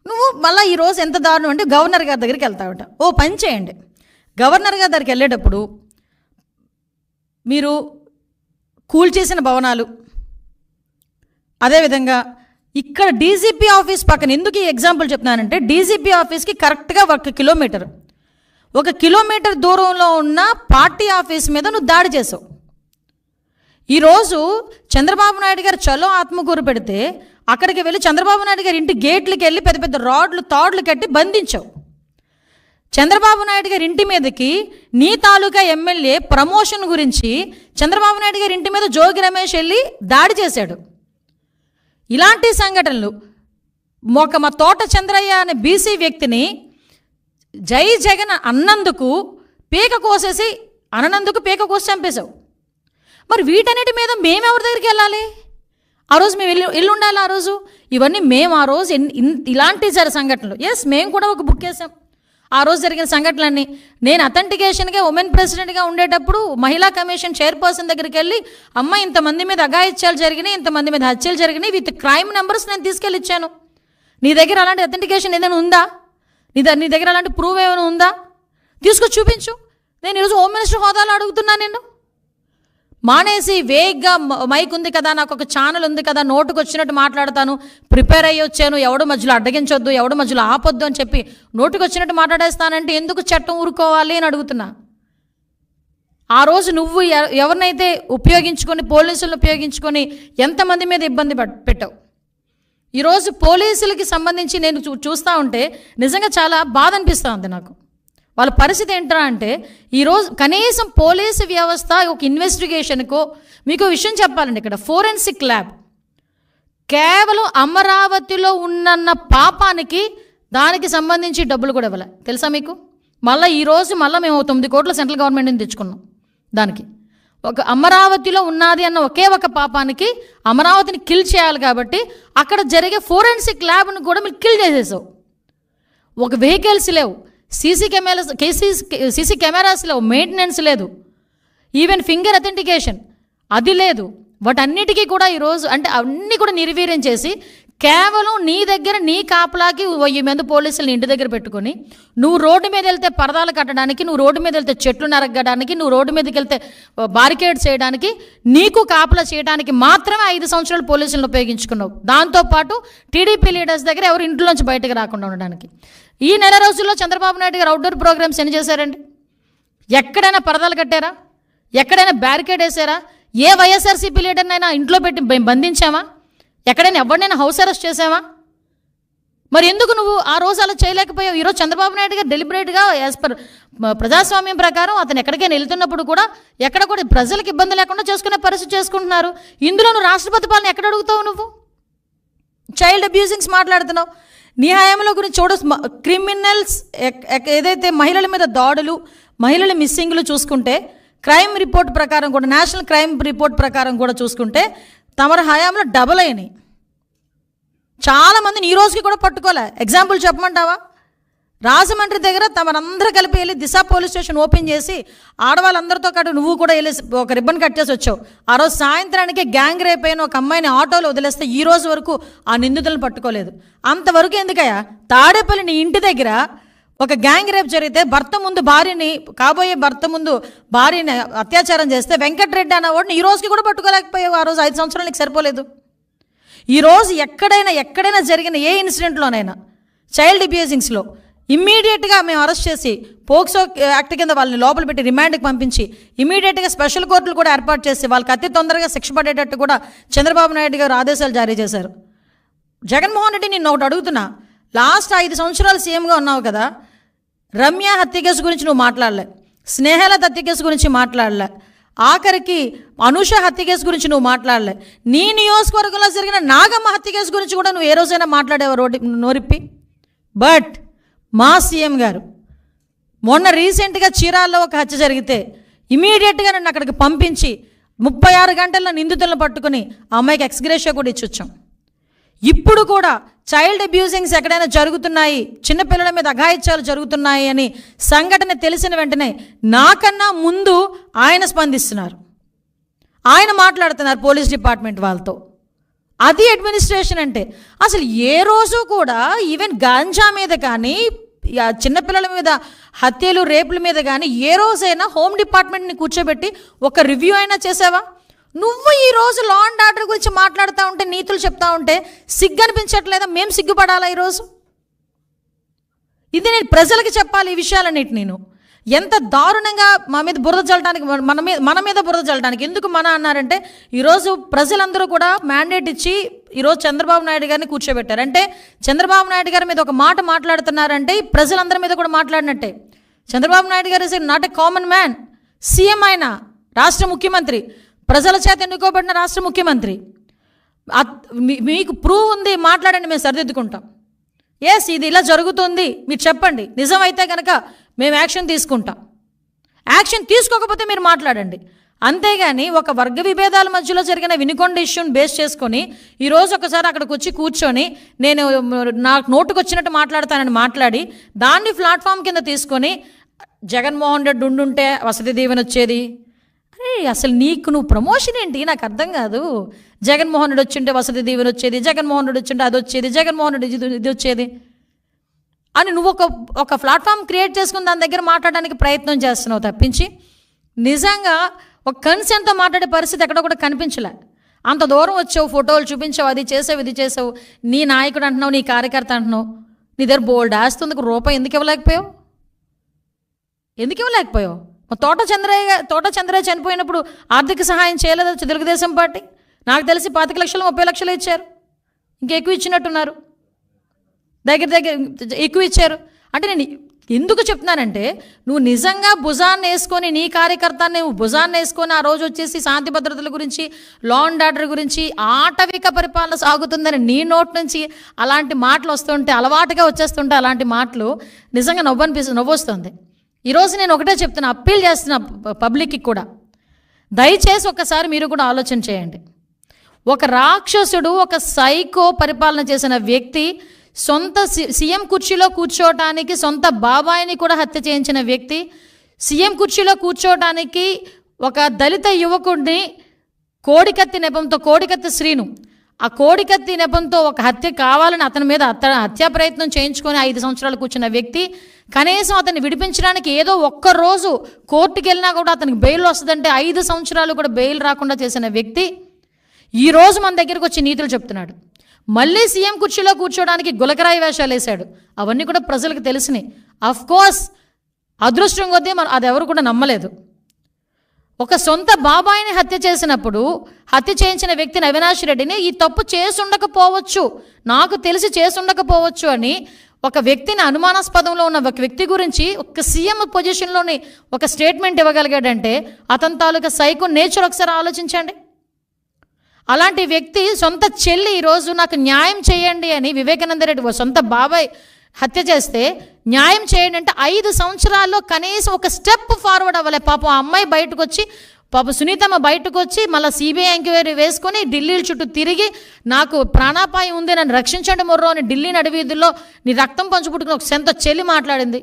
నువ్వు మళ్ళీ ఈరోజు ఎంత దారుణం అంటే గవర్నర్ గారి దగ్గరికి వెళ్తావట. ఓ పని చేయండి, గవర్నర్ గారి దగ్గరికి వెళ్ళేటప్పుడు మీరు కూల్చేసిన భవనాలు, అదేవిధంగా ఇక్కడ డీజీపీ ఆఫీస్ పక్కన, ఎందుకు ఈ ఎగ్జాంపుల్ చెప్తున్నానంటే డీజీపీ ఆఫీస్కి కరెక్ట్గా 1 కిలోమీటర్ దూరంలో ఉన్న పార్టీ ఆఫీస్ మీద నువ్వు దాడి చేసావు. ఈరోజు చంద్రబాబు నాయుడు గారు చలో ఆత్మకూరు పెడితే అక్కడికి వెళ్ళి చంద్రబాబు నాయుడు గారి ఇంటి గేట్లకి వెళ్ళి పెద్ద పెద్ద రాడ్లు తాడ్లు కట్టి బంధించావు. చంద్రబాబు నాయుడు గారి ఇంటి మీదకి నీ తాలూకా ఎమ్మెల్యే ప్రమోషన్ గురించి చంద్రబాబు నాయుడు గారి ఇంటి మీద జోగి రమేష్ వెళ్ళి దాడి చేశాడు. ఇలాంటి సంఘటనలు మా తోట చంద్రయ్య అనే బీసీ వ్యక్తిని జై జగన్ అన్నందుకు పీక కోసి చంపేశావు. మరి వీటన్నిటి మీద మేమెవరి దగ్గరికి వెళ్ళాలి? ఆ రోజు మేము వెళ్ళి ఉండాలి. ఆ రోజు ఇవన్నీ మేము ఆ రోజు ఇలాంటి సంఘటనలు మేము కూడా ఒక బుక్ వేసాం. ఆ రోజు జరిగిన సంఘటనలన్నీ నేను అథెంటికేషన్గా ఉమెన్ ప్రెసిడెంట్గా ఉండేటప్పుడు మహిళా కమిషన్ చైర్పర్సన్ దగ్గరికి వెళ్ళి అమ్మ ఇంతమంది మీద అఘాయిత్యాలు జరిగినాయి, ఇంతమంది మీద హత్యలు జరిగినాయి, విత్ క్రైమ్ నెంబర్స్ నేను తీసుకెళ్ళి ఇచ్చాను. నీ దగ్గర అలాంటి అథెంటికేషన్ ఏదైనా ఉందా? నీ దగ్గర అలాంటి ప్రూవ్ ఏమైనా ఉందా? తీసుకొచ్చి చూపించు. నేను ఈరోజు హోమ్ మినిస్టర్ హోదాలో అడుగుతున్నాను. నేను మానేసి వేగ్గా మైక్ ఉంది కదా, నాకు ఒక ఛానల్ ఉంది కదా, నోటుకు వచ్చినట్టు మాట్లాడతాను, ప్రిపేర్ అయ్యి వచ్చాను, ఎవడు మధ్యలో అడ్డగించొద్దు, ఎవడు మధ్యలో ఆపొద్దు అని చెప్పి నోటుకు వచ్చినట్టు మాట్లాడేస్తానంటే ఎందుకు చట్టం ఊరుకోవాలి అని అడుగుతున్నా. ఆ రోజు నువ్వు ఎవరినైతే ఉపయోగించుకొని, పోలీసులను ఉపయోగించుకొని ఎంతమంది మీద ఇబ్బంది పెట్టావు. ఈరోజు పోలీసులకి సంబంధించి నేను చూస్తూ ఉంటే నిజంగా చాలా బాధ అనిపిస్తూ ఉంది నాకు. వాళ్ళ పరిస్థితి ఏంటా అంటే ఈరోజు కనీసం పోలీసు వ్యవస్థ ఒక ఇన్వెస్టిగేషన్కో, మీకు విషయం చెప్పాలండి, ఇక్కడ ఫోరెన్సిక్ ల్యాబ్ కేవలం అమరావతిలో ఉన్న పాపానికి దానికి సంబంధించి డబ్బులు కూడా ఇవ్వలే, తెలుసా మీకు? మళ్ళీ ఈరోజు మేము 9 కోట్ల సెంట్రల్ గవర్నమెంట్ని తెచ్చుకున్నాం. దానికి ఒక అమరావతిలో ఉన్నది అన్న ఒకే ఒక పాపానికి అమరావతిని కిల్ చేయాలి కాబట్టి అక్కడ జరిగే ఫోరెన్సిక్ ల్యాబ్ను కూడా మీరు కిల్ చేసేసావు. ఒక వెహికల్స్ లేవు, సీసీ కెమెరాస్ లేవు, మెయింటెనెన్స్ లేదు, ఈవెన్ ఫింగర్ అథెంటికేషన్ అది లేదు. వాటన్నిటికీ కూడా ఈరోజు అంటే అన్నీ కూడా నిర్వీర్యం చేసి కేవలం నీ దగ్గర నీ కాపలాకి 1000 మంది పోలీసులను ఇంటి దగ్గర పెట్టుకొని నువ్వు రోడ్డు మీద వెళ్తే పరదాలు కట్టడానికి, నువ్వు రోడ్డు మీద వెళ్తే చెట్లు నరగడానికి, నువ్వు రోడ్డు మీదకి వెళ్తే బారికేడ్ చేయడానికి, నీకు కాపలా చేయడానికి మాత్రమే 5 సంవత్సరాలు పోలీసులను ఉపయోగించుకున్నావు. దాంతోపాటు టీడీపీ లీడర్స్ దగ్గర ఎవరు ఇంట్లోంచి బయటకు రాకుండా ఉండడానికి. ఈ నెల రోజుల్లో చంద్రబాబు నాయుడు గారు అవుట్డోర్ ప్రోగ్రామ్స్ ఎన్ని చేశారండి? ఎక్కడైనా పరదాలు కట్టారా? ఎక్కడైనా బ్యారికేడ్ వేసారా? ఏ వైఎస్ఆర్సీపీ లీడర్నైనా ఇంట్లో పెట్టి బంధించామా? ఎక్కడైనా ఎవరినైనా హౌస్ అరెస్ట్ చేసావా? మరి ఎందుకు నువ్వు ఆ రోజు అలా చేయలేకపోయావు? ఈరోజు చంద్రబాబు నాయుడు గారు డెలిబరేట్గా యాజ్ పర్ ప్రజాస్వామ్యం ప్రకారం అతను ఎక్కడికైనా వెళ్తున్నప్పుడు కూడా ఎక్కడ కూడా ప్రజలకు ఇబ్బంది లేకుండా చేసుకునే పరిస్థితి చేసుకుంటున్నారు. ఇందులో నువ్వు రాష్ట్రపతి పాలన ఎక్కడ అడుగుతావు? నువ్వు చైల్డ్ అబ్యూజింగ్స్ మాట్లాడుతున్నావు. నీ హయాంలో గురించి క్రిమినల్స్ ఏదైతే మహిళల మీద దాడులు, మహిళల మిస్సింగ్లు చూసుకుంటే క్రైమ్ రిపోర్ట్ ప్రకారం కూడా, నేషనల్ క్రైమ్ రిపోర్ట్ ప్రకారం కూడా చూసుకుంటే తమరి హయాంలో డబుల్ అయినాయి. చాలామందిని ఈ రోజుకి కూడా పట్టుకోలే. ఎగ్జాంపుల్ చెప్పమంటావా? రాజమండ్రి దగ్గర తమరందరూ కలిపి వెళ్ళి దిశ పోలీస్ స్టేషన్ ఓపెన్ చేసి ఆడవాళ్ళందరితో పాటు నువ్వు కూడా వెళ్ళి ఒక రిబ్బన్ కట్ చేసి వచ్చావు. ఆ రోజు సాయంత్రానికి గ్యాంగ్ రేప్ అయిన ఒక అమ్మాయిని ఆటోలో వదిలేస్తే ఈ రోజు వరకు ఆ నిందితులను పట్టుకోలేదు. అంతవరకు ఎందుకయ్యా? తాడేపల్లి నీ ఇంటి దగ్గర ఒక గ్యాంగ్ రేప్ జరిగితే కాబోయే భర్త ముందు భార్యని అత్యాచారం చేస్తే వెంకటరెడ్డి అన్నవాడిని ఈ రోజుకి కూడా పట్టుకోలేకపోయావు. ఆ రోజు 5 సంవత్సరాలకి సరిపోలేదు. ఈరోజు ఎక్కడైనా జరిగిన ఏ ఇన్సిడెంట్లోనైనా చైల్డ్ అబ్యూజింగ్స్లో ఇమ్మీడియట్గా మేము అరెస్ట్ చేసి పోక్సో యాక్ట్ కింద వాళ్ళని లోపల పెట్టి రిమాండ్కి పంపించి ఇమ్మీడియట్గా స్పెషల్ కోర్టులు కూడా ఏర్పాటు చేసి వాళ్ళకి అతి తొందరగా శిక్ష పడేటట్టు కూడా చంద్రబాబు నాయుడు గారు ఆదేశాలు జారీ చేశారు. జగన్మోహన్ రెడ్డి నిన్ను ఒకటి అడుగుతున్నా, లాస్ట్ 5 సంవత్సరాలు సీఎంగా ఉన్నావు కదా, రమ్య హత్య కేసు గురించి నువ్వు మాట్లాడలే, స్నేహలత హత్య కేసు గురించి మాట్లాడలే, ఆఖరికి అనూష హత్య కేసు గురించి నువ్వు మాట్లాడలే, నీ నియోజకవర్గంలో జరిగిన నాగమ్మ హత్య కేసు గురించి కూడా నువ్వు ఏ రోజైనా మాట్లాడేవా నోరిప్పి? బట్ మా సీఎం గారు మొన్న రీసెంట్గా చీరాల్లో ఒక హత్య జరిగితే ఇమీడియట్గా నన్ను అక్కడికి పంపించి 36 గంటల్లో నిందితులను పట్టుకుని ఆ అమ్మాయికి ఎక్స్గ్రేషియా కూడా ఇచ్చొచ్చాం. ఇప్పుడు కూడా చైల్డ్ అబ్యూజింగ్స్ ఎక్కడైనా జరుగుతున్నాయి, చిన్నపిల్లల మీద అఘాయిత్యాలు జరుగుతున్నాయి అని సంఘటన తెలిసిన వెంటనే నాకన్నా ముందు ఆయన స్పందిస్తున్నారు, ఆయన మాట్లాడుతున్నారు పోలీస్ డిపార్ట్మెంట్ వాళ్ళతో. అది అడ్మినిస్ట్రేషన్ అంటే. అసలు ఏ రోజు కూడా ఈవెన్ గాంజా మీద కానీ చిన్నపిల్లల మీద హత్యలు రేపుల మీద కానీ ఏ రోజైనా హోమ్ డిపార్ట్మెంట్ని కూర్చోబెట్టి ఒక రివ్యూ అయినా చేసావా? నువ్వు ఈరోజు లా అండ్ ఆర్డర్ గురించి మాట్లాడుతూ ఉంటే, నీతులు చెప్తా ఉంటే సిగ్గు అనిపించట్లేదా? మేము సిగ్గుపడాలా ఈరోజు? ఇది నేను ప్రజలకి చెప్పాలి ఈ విషయాలన్నిటి. నేను ఎంత దారుణంగా మా మీద బురద చల్లడానికి, మన మీద బురద చల్లడానికి. ఎందుకు మన అన్నారంటే, ఈరోజు ప్రజలందరూ కూడా మ్యాండేట్ ఇచ్చి ఈరోజు చంద్రబాబు నాయుడు గారిని కూర్చోబెట్టారు. అంటే చంద్రబాబు నాయుడు గారి మీద ఒక మాట మాట్లాడుతున్నారంటే ప్రజలందరి మీద కూడా మాట్లాడినట్టే. చంద్రబాబు నాయుడు గారు is not a common man. CM ఆయన, రాష్ట్ర ముఖ్యమంత్రి, ప్రజల చేత ఎన్నుకోబడిన రాష్ట్ర ముఖ్యమంత్రి. మీకు ప్రూవ్ ఉంది, మాట్లాడండి, మేము సరిదిద్దుకుంటాం. ఎస్, ఇది ఇలా జరుగుతుంది, మీరు చెప్పండి, నిజమైతే కనుక మేము యాక్షన్ తీసుకుంటాం. యాక్షన్ తీసుకోకపోతే మీరు మాట్లాడండి. అంతేగాని ఒక వర్గ విభేదాల మధ్యలో జరిగిన వినుకొండ ఇష్యూని బేస్ చేసుకొని ఈరోజు ఒకసారి అక్కడికి వచ్చి కూర్చొని నేను నాకు నోటుకు వచ్చినట్టు మాట్లాడతానని మాట్లాడి దాన్ని ప్లాట్ఫామ్ కింద తీసుకొని జగన్మోహన్ రెడ్డి ఉండుంటే వసతి దీవెన వచ్చేది. అరే అసలు నువ్వు ప్రమోషన్ ఏంటి నాకు అర్థం కాదు. జగన్మోహన్ రెడ్డి వచ్చింటే వసతి దీవెన వచ్చేది, జగన్మోహన్ రెడ్డి వచ్చింటే అది వచ్చేది, జగన్మోహన్ రెడ్డి ఇది వచ్చేది అని నువ్వు ఒక ప్లాట్ఫామ్ క్రియేట్ చేసుకుని దాని దగ్గర మాట్లాడడానికి ప్రయత్నం చేస్తున్నావు తప్పించి నిజంగా ఒక కన్సెంట్తో మాట్లాడే పరిస్థితి ఎక్కడ కూడా కనిపించలే. అంత దూరం వచ్చావు, ఫోటోలు చూపించావు, అది చేసావు, ఇది చేసావు, నీ నాయకుడు అంటున్నావు, నీ కార్యకర్త అంటున్నావు, నీ దగ్గర బోల్డ్ ఆస్తుంది, రూపాయి ఎందుకు ఇవ్వలేకపోయావు? తోట చంద్రయ్య చనిపోయినప్పుడు ఆర్థిక సహాయం చేయలేదు తెలుగుదేశం పార్టీ. నాకు తెలిసి 25 లక్షలు 30 లక్షలు ఇచ్చారు, ఇంకెక్కువ ఇచ్చినట్టున్నారు, దగ్గర ఎక్కువ ఇచ్చారు. అంటే నేను ఎందుకు చెప్తున్నానంటే, నువ్వు నిజంగా భుజాన్ని వేసుకొని నీ కార్యకర్తని భుజాన్ని వేసుకొని ఆ రోజు వచ్చేసి శాంతి భద్రతల గురించి, లా అండ్ ఆర్డర్ గురించి, ఆటవిక పరిపాలన సాగుతుందని నీ నోట్ నుంచి అలాంటి మాటలు వస్తుంటే, అలవాటుగా వచ్చేస్తుంటే అలాంటి మాటలు నిజంగా నవ్వొస్తుంది. ఈరోజు నేను ఒకటే చెప్తున్నా, అప్పీల్ చేస్తున్నా పబ్లిక్కి కూడా, దయచేసి ఒక్కసారి మీరు కూడా ఆలోచన చేయండి. ఒక రాక్షసుడు, ఒక సైకో పరిపాలన చేసిన వ్యక్తి, సొంత సీఎం కుర్చీలో కూర్చోవటానికి సొంత బాబాయిని కూడా హత్య చేయించిన వ్యక్తి, సీఎం కుర్చీలో కూర్చోవటానికి ఒక దళిత యువకుడిని కోడికత్తి నెపంతో, కోడికత్తి శ్రీను, ఆ కోడికత్తి నెపంతో ఒక హత్య కావాలని అతని మీద హత్యా ప్రయత్నం చేయించుకొని 5 సంవత్సరాలు కూర్చున్న వ్యక్తి, కనీసం అతన్ని విడిపించడానికి ఏదో ఒక్కరోజు కోర్టుకి వెళ్ళినా కూడా అతనికి బెయిల్ వస్తుందంటే 5 సంవత్సరాలు కూడా బెయిల్ రాకుండా చేసిన వ్యక్తి ఈరోజు మన దగ్గరకు వచ్చి నీతులు చెప్తున్నాడు. మళ్ళీ సీఎం కుర్చీలో కూర్చోడానికి గులకరాయి వేషాలు వేశాడు. అవన్నీ కూడా ప్రజలకు తెలిసినాయి. అఫ్కోర్స్ అదృష్టం కొద్దీ అది ఎవరు కూడా నమ్మలేదు. ఒక సొంత బాబాయిని హత్య చేసినప్పుడు హత్య చేయించిన వ్యక్తిని అవినాష్ రెడ్డిని ఈ తప్పు చేసుండకపోవచ్చు, నాకు తెలిసి చేసుండకపోవచ్చు అని ఒక వ్యక్తిని, అనుమానాస్పదంలో ఉన్న ఒక వ్యక్తి గురించి ఒక సీఎం పొజిషన్లోని ఒక స్టేట్మెంట్ ఇవ్వగలిగాడంటే అతని తాలూకా సైకో నేచర్ ఒకసారి ఆలోచించండి. అలాంటి వ్యక్తి సొంత చెల్లి ఈరోజు నాకు న్యాయం చేయండి అని వివేకానంద రెడ్డి సొంత బాబాయ్ హత్య చేస్తే న్యాయం చేయండి అంటే 5 సంవత్సరాల్లో కనీసం ఒక స్టెప్ ఫార్వర్డ్ అవ్వలే. పాపం ఆ అమ్మాయి బయటకు వచ్చి, పాప సునీతమ్మ బయటకు వచ్చి మళ్ళీ సిబిఐ ఎంక్వైరీ వేసుకొని ఢిల్లీ చుట్టూ తిరిగి నాకు ప్రాణాపాయం ఉంది, నన్ను రక్షించండి మొర్రో అని ఢిల్లీ నడివీధుల్లో నీ రక్తం పంచుపుట్టుకుని ఒక సొంత చెల్లి మాట్లాడింది.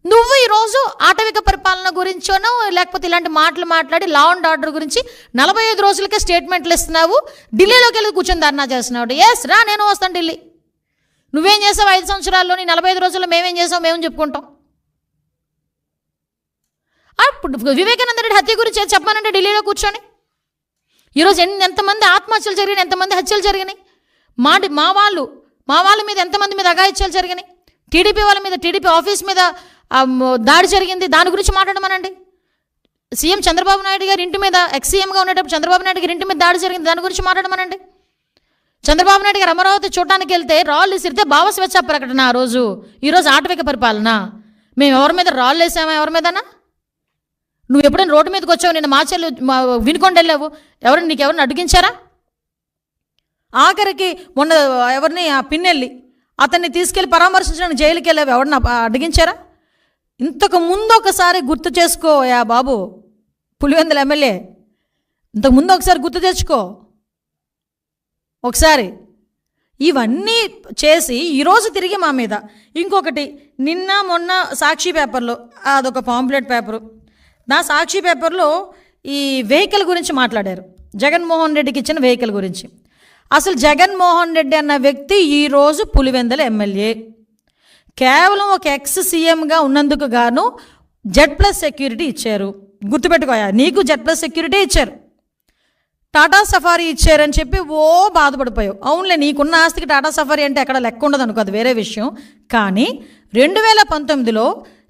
నువ్వు ఈరోజు ఆటవిక పరిపాలన గురించోనో లేకపోతే ఇలాంటి మాటలు మాట్లాడి లా అండ్ ఆర్డర్ గురించి 45 రోజులకే స్టేట్మెంట్లు ఇస్తున్నావు, ఢిల్లీలోకి వెళ్ళి కూర్చొని ధర్నా చేస్తున్నావు. ఎస్ రా, నేను వస్తాను ఢిల్లీ. నువ్వేం చేసావు 5 సంవత్సరాల్లో, నీ 45 రోజుల్లో మేమేం చేసావు మేము చెప్పుకుంటాం. అప్పుడు వివేకానంద రెడ్డి హత్య గురించి చెప్పానంటే ఢిల్లీలో కూర్చొని ఈరోజు ఎంతమంది ఆత్మహత్యలు జరిగినాయి, ఎంతమంది హత్యలు జరిగినాయి, మా వాళ్ళ మీద ఎంతమంది మీద అఘాయిత్యాలు జరిగినాయి, టీడీపీ వాళ్ళ మీద, టీడీపీ ఆఫీస్ మీద దాడి జరిగింది, దాని గురించి మాట్లాడమనండి. సీఎం చంద్రబాబు నాయుడు గారి ఇంటి మీద, ఎక్స్-సీఎంగా ఉండేటప్పుడు చంద్రబాబు నాయుడు గారి ఇంటి మీద దాడి జరిగింది, దాని గురించి మాట్లాడమనండి. చంద్రబాబు నాయుడు గారు అమరావతి చూడడానికి వెళ్తే రాళ్ళు విసిరితే భావస్వేచ్ఛ ప్రకటన ఆ రోజు. ఈరోజు ఆటవిక పరిపాలన. మేము ఎవరి మీద రాళ్ళు వేసామా? ఎవరి మీదనా? నువ్వు ఎప్పుడైనా రోడ్డు మీదకి వచ్చావు, నేను మాచెల్లు వినుకొని వెళ్ళావు, నీకెవరిని అడిగించారా? ఆఖరికి మొన్న ఎవరిని ఆ పిన్నెళ్ళి అతన్ని తీసుకెళ్ళి పరామర్శించడానికి జైలుకి వెళ్ళావు, ఎవరిని అడిగించారా? ఇంతకు ముందు ఒకసారి గుర్తు చేసుకో యా బాబు, పులివెందుల ఎమ్మెల్యే, ఇంతకుముందు ఒకసారి గుర్తు తెచ్చుకో ఒకసారి. ఇవన్నీ చేసి ఈరోజు తిరిగి మా మీద ఇంకొకటి, నిన్న మొన్న సాక్షి పేపర్లో, అదొక పాంప్లెట్ పేపరు, నా సాక్షి పేపర్లో ఈ వెహికల్ గురించి మాట్లాడారు, జగన్మోహన్ రెడ్డికి ఇచ్చిన వెహికల్ గురించి. అసలు జగన్మోహన్ రెడ్డి అన్న వ్యక్తి ఈరోజు పులివెందుల ఎమ్మెల్యే, కేవలం ఒక ఎక్స్-సీఎంగా ఉన్నందుకు గాను Z+ సెక్యూరిటీ ఇచ్చారు. గుర్తుపెట్టుకోయా, నీకు Z+ సెక్యూరిటీ ఇచ్చారు, టాటా సఫారీ ఇచ్చారని చెప్పి బాధపడిపోయావు. అవునులే, నీకున్న ఆస్తికి టాటా సఫారీ అంటే ఎక్కడ లెక్క ఉండదు అనుకో, అది వేరే విషయం. కానీ 2019లో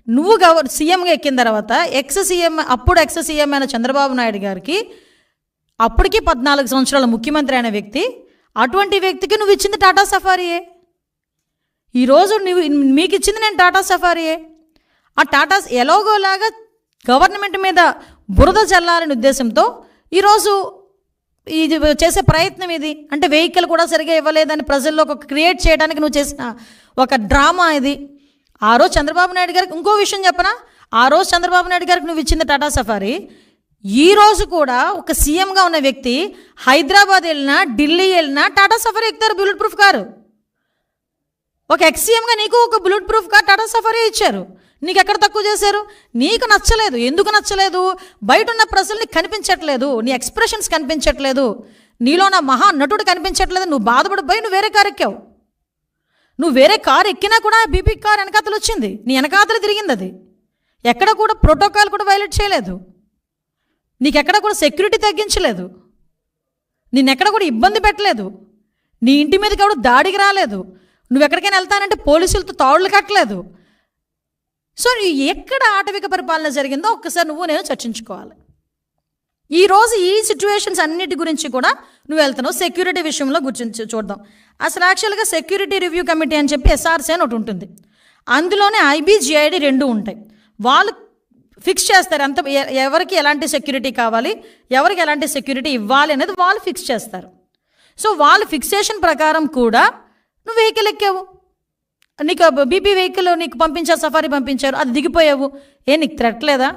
నువ్వు సీఎంగా ఎక్కిన తర్వాత అప్పుడు ఎక్స్-సీఎం అయిన చంద్రబాబు నాయుడు గారికి, అప్పటికి 14 సంవత్సరాల ముఖ్యమంత్రి అయిన వ్యక్తి, అటువంటి వ్యక్తికి నువ్వు ఇచ్చింది టాటా సఫారీయే. ఈరోజు మీకు ఇచ్చింది నేను టాటా సఫారీయే. ఆ టాటా ఎలాగోలాగా గవర్నమెంట్ మీద బురద చల్లాలనే ఉద్దేశంతో ఈరోజు ఇది చేసే ప్రయత్నం ఇది. అంటే వెహికల్ కూడా సరిగా ఇవ్వలేదని ప్రజల్లో ఒక క్రియేట్ చేయడానికి నువ్వు చేసిన ఒక డ్రామా ఇది. ఆ రోజు చంద్రబాబు నాయుడు గారికి ఇంకో విషయం చెప్పనా, ఆ రోజు చంద్రబాబు నాయుడు గారికి నువ్వు ఇచ్చింది టాటా సఫారీ. ఈరోజు కూడా ఒక సీఎంగా ఉన్న వ్యక్తి హైదరాబాద్ వెళ్ళినా, ఢిల్లీ వెళ్ళినా టాటా సఫారీ ఎక్కుతారు, బుల్లెట్ ప్రూఫ్ కారు. ఒక ఎక్స్-సీఎంగా నీకు ఒక bullet proof car Tata safari ఇచ్చారు. నీకు ఎక్కడ తక్కువ చేశారు? నీకు నచ్చలేదు. ఎందుకు నచ్చలేదు? బయట ఉన్న ప్రజల్ని కనిపించట్లేదు, నీ ఎక్స్ప్రెషన్స్ కనిపించట్లేదు, నీలో నా మహా నటుడు కనిపించట్లేదు. నువ్వు బాధపడిపోయి నువ్వు వేరే కారు ఎక్కావు. నువ్వు వేరే కారు ఎక్కినా కూడా బీపీ కార్ వెనకాతలు వచ్చింది, నీ వెనకాతలు తిరిగింది. అది ఎక్కడ కూడా ప్రోటోకాల్ కూడా వైలేట్ చేయలేదు, నీకెక్కడ కూడా సెక్యూరిటీ తగ్గించలేదు, నిన్నెక్కడ కూడా ఇబ్బంది పెట్టలేదు, నీ ఇంటి మీదకి ఎవడు దాడికి రాలేదు, నువ్వు ఎక్కడికైనా వెళ్తానంటే పోలీసులతో తాళ్ళు కట్టలేదు. సో ఎక్కడ ఆటవిక పరిపాలన జరిగిందో ఒక్కసారి నేను చర్చించుకోవాలి. ఈరోజు ఈ సిచ్యువేషన్స్ అన్నిటి గురించి కూడా నువ్వు వెళ్తున్నావు. సెక్యూరిటీ విషయంలో గురించి చూద్దాం. అసలు యాక్చువల్గా సెక్యూరిటీ రివ్యూ కమిటీ అని చెప్పి SRC అని ఒకటి ఉంటుంది, అందులోనే IB GID 2 ఉంటాయి. వాళ్ళు ఫిక్స్ చేస్తారు ఎంత ఎవరికి ఎలాంటి సెక్యూరిటీ కావాలి, ఎవరికి ఎలాంటి సెక్యూరిటీ ఇవ్వాలి అనేది వాళ్ళు ఫిక్స్ చేస్తారు. సో వాళ్ళ ఫిక్సేషన్ ప్రకారం కూడా నువ్వు వెహికల్ ఎక్కావు, నీకు బీపీ వెహికల్ నీకు పంపించారు, సఫారీ పంపించారు, అది దిగిపోయావు. నీకు థ్రెట్ లేదా?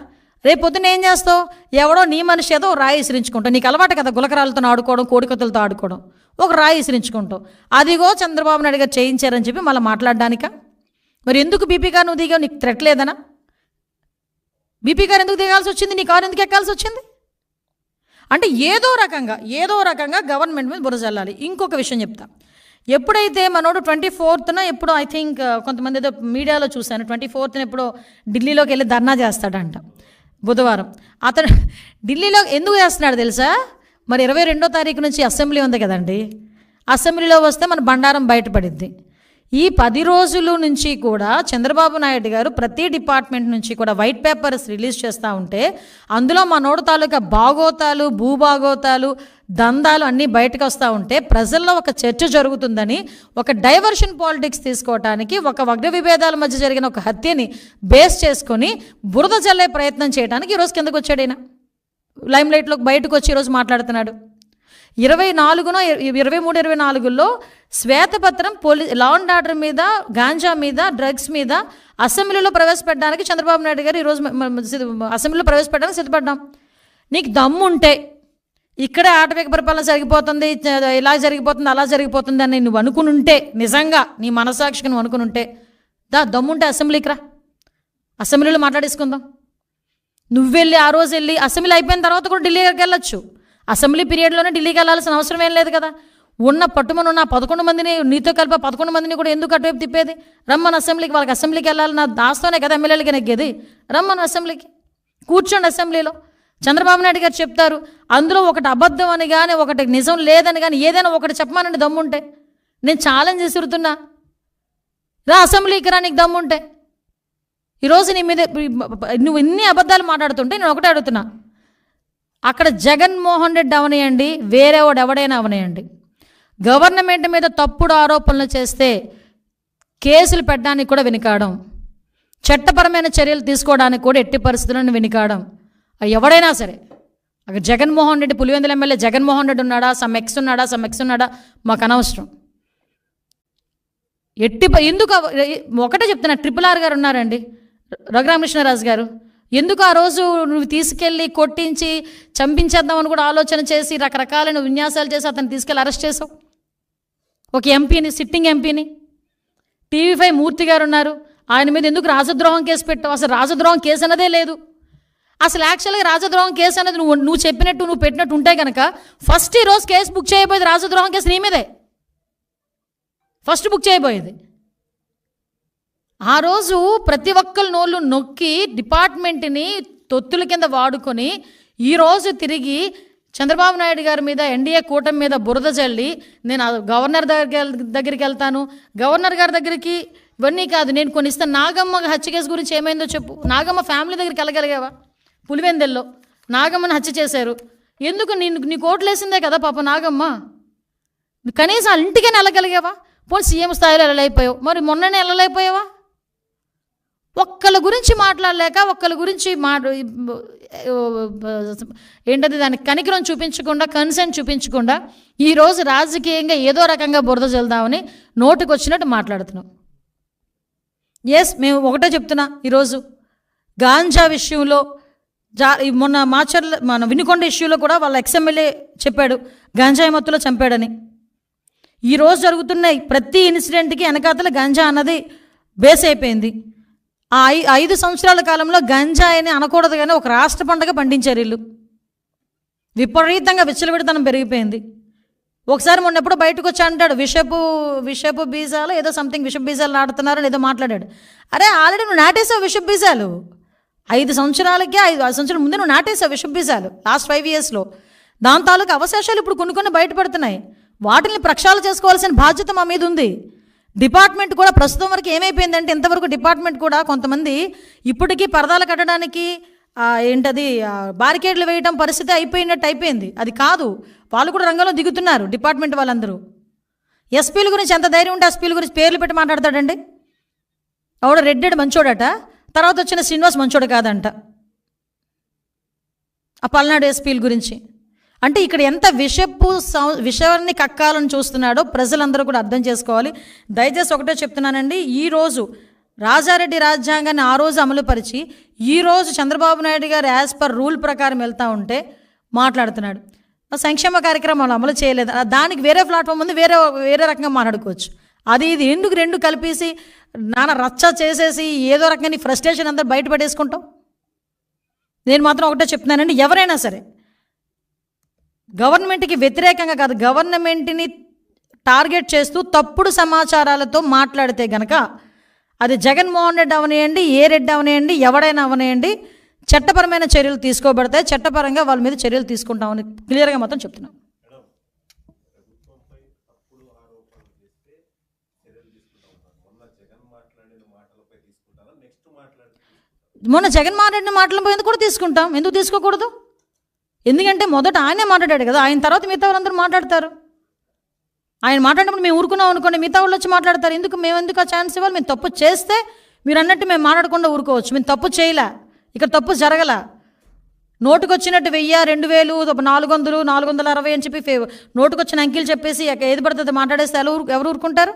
రేపు పొద్దున్న ఏం చేస్తావు? ఎవడో నీ మనిషి ఏదో రాయి విసిరించుకుంటావు. నీకు అలవాటు కదా గులకరాలతో ఆడుకోవడం, కోడికత్తులతో ఆడుకోవడం. ఒక రాయి విసిరించుకుంటావు. అదిగో చంద్రబాబు నాయుడు గారు చేయించారని చెప్పి మళ్ళీ మాట్లాడడానిక? మరి ఎందుకు బీపీ కారు నువ్వు దిగావు? నీకు థ్రెట్ లేదనా? బీపీ కారు ఎందుకు దిగాల్సి వచ్చింది? నీ కారు ఎందుకు ఎక్కాల్సి వచ్చింది? అంటే ఏదో రకంగా గవర్నమెంట్ మీద బురద చల్లాలి. ఇంకొక విషయం చెప్తా, ఎప్పుడైతే మనోడు 24న ఎప్పుడో ఐ థింక్ కొంతమంది ఏదో మీడియాలో చూశాను, 24న ఎప్పుడో ఢిల్లీలోకి వెళ్ళి ధర్నా చేస్తాడంట బుధవారం. అతను ఢిల్లీలో ఎందుకు చేస్తున్నాడు తెలుసా? మరి 22వ తారీఖు నుంచి అసెంబ్లీ ఉంది కదండి, అసెంబ్లీలో వస్తే మన బండారం బయటపడిద్ది. ఈ 10 రోజుల నుంచి కూడా చంద్రబాబు నాయుడు గారు ప్రతి డిపార్ట్మెంట్ నుంచి కూడా వైట్ పేపర్స్ రిలీజ్ చేస్తూ ఉంటే అందులో మనోడు తాలూకా భాగోతాలు, భూభాగోతాలు, దందాలు అన్నీ బయటకు వస్తూ ఉంటే ప్రజల్లో ఒక చర్చ జరుగుతుందని, ఒక డైవర్షన్ పాలిటిక్స్ తీసుకోవటానికి, ఒక వర్గ విభేదాల మధ్య జరిగిన ఒక హత్యని బేస్ చేసుకొని బురద చల్లే ప్రయత్నం చేయడానికి ఈరోజు కిందకు వచ్చాడు. ఈయన లైమ్ లైట్లోకి బయటకు వచ్చి ఈరోజు మాట్లాడుతున్నాడు. 23-24లో శ్వేతపత్రం లా అండ్ ఆర్డర్ మీద, గాంజా మీద, డ్రగ్స్ మీద అసెంబ్లీలో ప్రవేశపెట్టడానికి చంద్రబాబు నాయుడు గారు ఈరోజు అసెంబ్లీలో ప్రవేశపెట్టడానికి సిద్ధపడ్డాం. నీకు దమ్ముంటే ఇక్కడే ఆటవిక పరిపాలన జరిగిపోతుంది, ఇలా జరిగిపోతుంది, అలా జరిగిపోతుంది అని నువ్వు అనుకునుంటే, నిజంగా నీ మనసాక్షికి నువ్వు అనుకునుంటే దమ్ముంటే అసెంబ్లీకి రా, అసెంబ్లీలో మాట్లాడేసుకుందాం. నువ్వు వెళ్ళి ఆ రోజు వెళ్ళి అసెంబ్లీ అయిపోయిన తర్వాత కూడా ఢిల్లీకి వెళ్ళొచ్చు. అసెంబ్లీ పీరియడ్లోనే ఢిల్లీకి వెళ్ళాల్సిన అవసరం ఏం లేదు కదా. ఉన్న పట్టుమనున్న 11 మందిని, నీతో కలిపి 11 మందిని కూడా ఎందుకు అటువైపు తిప్పేది? రమ్మని అసెంబ్లీకి, వాళ్ళకి అసెంబ్లీకి వెళ్ళాలి. నా దాస్తోనే కదా ఎమ్మెల్యేలకి నెగ్గేది. రమ్మని అసెంబ్లీకి కూర్చోండి, అసెంబ్లీలో చంద్రబాబు నాయుడు గారు చెప్తారు, అందులో ఒకటి అబద్ధం అని కానీ ఒకటి నిజం లేదని కానీ ఏదైనా ఒకటి చెప్పమానండి దమ్ముంటే. నేను ఛాలెంజ్ విసురుతున్నా, రా అసెంబ్లీకి రా నీకు దమ్ముంటే. ఈరోజు నీ మీద నువ్వు ఇన్ని అబద్ధాలు మాట్లాడుతుంటే నేను ఒకటే అడుగుతున్నా, అక్కడ జగన్మోహన్ రెడ్డి అవనేయండి, వేరేవాడు ఎవడైనా అవనేయండి, గవర్నమెంట్ మీద తప్పుడు ఆరోపణలు చేస్తే కేసులు పెట్టడానికి కూడా వెనుకాడం, చట్టపరమైన చర్యలు తీసుకోవడానికి కూడా ఎట్టి పరిస్థితులను వెనుకాడం. ఎవడైనా సరే, అక్కడ జగన్మోహన్ రెడ్డి, పులివెందుల ఎమ్మెల్యే జగన్మోహన్ రెడ్డి ఉన్నాడా, సమ్ ఎక్స్ ఉన్నాడా మాకు అనవసరం. ఎందుకు ఒకటే చెప్తున్నా, RRR గారు ఉన్నారండి, రఘురామకృష్ణరాజు గారు, ఎందుకు ఆ రోజు నువ్వు తీసుకెళ్ళి కొట్టించి చంపించేద్దామని కూడా ఆలోచన చేసి రకరకాలైన విన్యాసాలు చేసి అతను తీసుకెళ్ళి అరెస్ట్ చేసావు? ఒక ఎంపీని, సిట్టింగ్ ఎంపీని. TV5 మూర్తి గారు ఉన్నారు, ఆయన మీద ఎందుకు రాజద్రోహం కేసు పెట్టావు? అసలు రాజద్రోహం కేసు అన్నదే లేదు. అసలు యాక్చువల్గా రాజద్రోహం కేసు అనేది నువ్వు చెప్పినట్టు నువ్వు పెట్టినట్టు ఉంటే కనుక ఫస్ట్ ఈరోజు కేసు బుక్ చేయబోయేది రాజద్రోహం కేసు నీ మీదే ఫస్ట్ బుక్ చేయబోయేది. ఆ రోజు ప్రతి ఒక్కరి నోళ్ళు నొక్కి డిపార్ట్మెంట్ని తొత్తుల కింద వాడుకొని ఈరోజు తిరిగి చంద్రబాబు నాయుడు గారి మీద, ఎన్డీఏ కూటమి మీద బురద చల్లి నేను గవర్నర్ దగ్గరికి వెళ్తాను, గవర్నర్ గారి దగ్గరికి ఇవన్నీ కాదు నేను కొన్ని ఇస్తాను. నాగమ్మ హత్య కేసు గురించి ఏమైందో చెప్పు. నాగమ్మ ఫ్యామిలీ దగ్గరికి వెళ్ళగలిగావా? పులివెందెల్లో నాగమ్మని హత్య చేశారు, ఎందుకు నీ కోట్లు వేసిందే కదా పాప నాగమ్మ, కనీసం ఇంటికైనా వెళ్ళగలిగావా? పోనీ సీఎం స్థాయిలో వెళ్ళలేకపోయావు, మరి మొన్ననే వెళ్ళలేకపోయావా? ఒక్కళ్ళ గురించి మాట్లాడలేక, ఒక్కళ్ళ గురించి ఏంటది దానికి కనికరం చూపించకుండా, కన్సర్న్ చూపించకుండా ఈరోజు రాజకీయంగా ఏదో రకంగా బురద చల్దామని నోటికి వచ్చినట్టు మాట్లాడుతున్నాం. మేము ఒకటే చెప్తున్నా, ఈరోజు గాంజా విషయంలో మొన్న మన వినుకొండ ఇష్యూలో కూడా వాళ్ళ ఎక్స్ఎమ్మెల్యే చెప్పాడు గాంజాయి మత్తులో చంపాడని. ఈరోజు జరుగుతున్న ప్రతి ఇన్సిడెంట్కి వెనకాతల గంజా అన్నది బేస్ అయిపోయింది. ఆ 5 సంవత్సరాల కాలంలో గంజాయిని అనకూడదు కానీ ఒక రాష్ట్ర పండుగ పండించారు వీళ్ళు. విపరీతంగా విచ్చలవిడితనం పెరిగిపోయింది. ఒకసారి మొన్న ఎప్పుడో బయటకు వచ్చి అంటాడు విషపు బీజాలు ఏదో సంథింగ్ విషపు బీజాలు నాటుతున్నారని ఏదో మాట్లాడాడు. అరే ఆల్రెడీ నువ్వు నాటేసావు విషపు బీజాలు, 5 సంవత్సరాలకి 5 సంవత్సరాల ముందే నువ్వు నాటేసావు విషపు బీజాలు లాస్ట్ 5 ఇయర్స్లో. దాని తాలూకు అవశేషాలు ఇప్పుడు కొన్ని బయటపడుతున్నాయి. వాటిని ప్రక్షాళన చేసుకోవాల్సిన బాధ్యత మా మీద ఉంది. డిపార్ట్మెంట్ కూడా ప్రస్తుతం వరకు ఏమైపోయిందంటే, ఇంతవరకు డిపార్ట్మెంట్ కూడా కొంతమంది ఇప్పటికీ పరదాలు కట్టడానికి బారికేడ్లు వేయడం పరిస్థితి అయిపోయింది. అది కాదు, వాళ్ళు కూడా రంగంలో దిగుతున్నారు డిపార్ట్మెంట్ వాళ్ళందరూ. ఎస్పీల గురించి ఎంత ధైర్యం ఉంటే ఎస్పీల గురించి పేర్లు పెట్టి మాట్లాడతాడండి. ఆవిడ రెడ్డెడ్ మంచోడట, తర్వాత వచ్చిన శ్రీనివాస్ మంచోడు కాదంట ఆ పల్నాడు ఎస్పీల గురించి. అంటే ఇక్కడ ఎంత విషయాన్ని కక్కాలని చూస్తున్నాడో ప్రజలందరూ కూడా అర్థం చేసుకోవాలి. దయచేసి ఒకటే చెప్తున్నానండి, ఈరోజు రాజారెడ్డి రాజ్యాంగాన్ని ఆ రోజు అమలుపరిచి ఈరోజు చంద్రబాబు నాయుడు గారు యాజ్ పర్ రూల్ ప్రకారం వెళ్తూ ఉంటే మాట్లాడుతున్నాడు. సంక్షేమ కార్యక్రమాలు అమలు చేయలేదు, దానికి వేరే ప్లాట్ఫామ్ ఉంది, వేరే రకంగా మాట్లాడుకోవచ్చు. అది ఇది ఎందుకు రెండు కలిపేసి నాన్న రచ్చ చేసేసి ఏదో రకంగా నీ ఫ్రస్ట్రేషన్ అందరూ బయటపడేసుకుంటాం. నేను మాత్రం ఒకటే చెప్తున్నానండి, ఎవరైనా సరే గవర్నమెంట్కి వ్యతిరేకంగా కాదు, గవర్నమెంట్ని టార్గెట్ చేస్తూ తప్పుడు సమాచారాలతో మాట్లాడితే గనక అది జగన్మోహన్ రెడ్డి అవనేయండి, ఏ రెడ్డి అవనేయండి, ఎవడైనా అవనేయండి, చట్టపరమైన చర్యలు తీసుకోబడతాయి. చట్టపరంగా వాళ్ళ మీద చర్యలు తీసుకుంటామని క్లియర్గా మాత్రం చెప్తున్నాం. మొన్న జగన్మోహన్ రెడ్డి మాటలపై ఎందుకు కూడా తీసుకుంటాం, ఎందుకు తీసుకోకూడదు? ఎందుకంటే మొదట ఆయనే మాట్లాడాడు కదా, ఆయన తర్వాత మిగతా వాళ్ళందరూ మాట్లాడతారు. ఆయన మాట్లాడినప్పుడు మేము ఊరుకున్నాం అనుకోండి, మిగతా వాళ్ళు వచ్చి మాట్లాడతారు. మేము ఎందుకు ఆ ఛాన్స్ ఇవ్వాలి? మేము తప్పు చేస్తే మీరు అన్నట్టు మేము మాట్లాడకుండా ఊరుకోవచ్చు. మేము తప్పు చేయలే, ఇక్కడ తప్పు జరగల. నోటుకొచ్చినట్టు 1000, 2000, 400, 460 అని చెప్పి నోటుకొచ్చిన అంకెలు చెప్పేసి ఏది పడుతుంది మాట్లాడేస్తే ఎవరు ఊరుకుంటారు?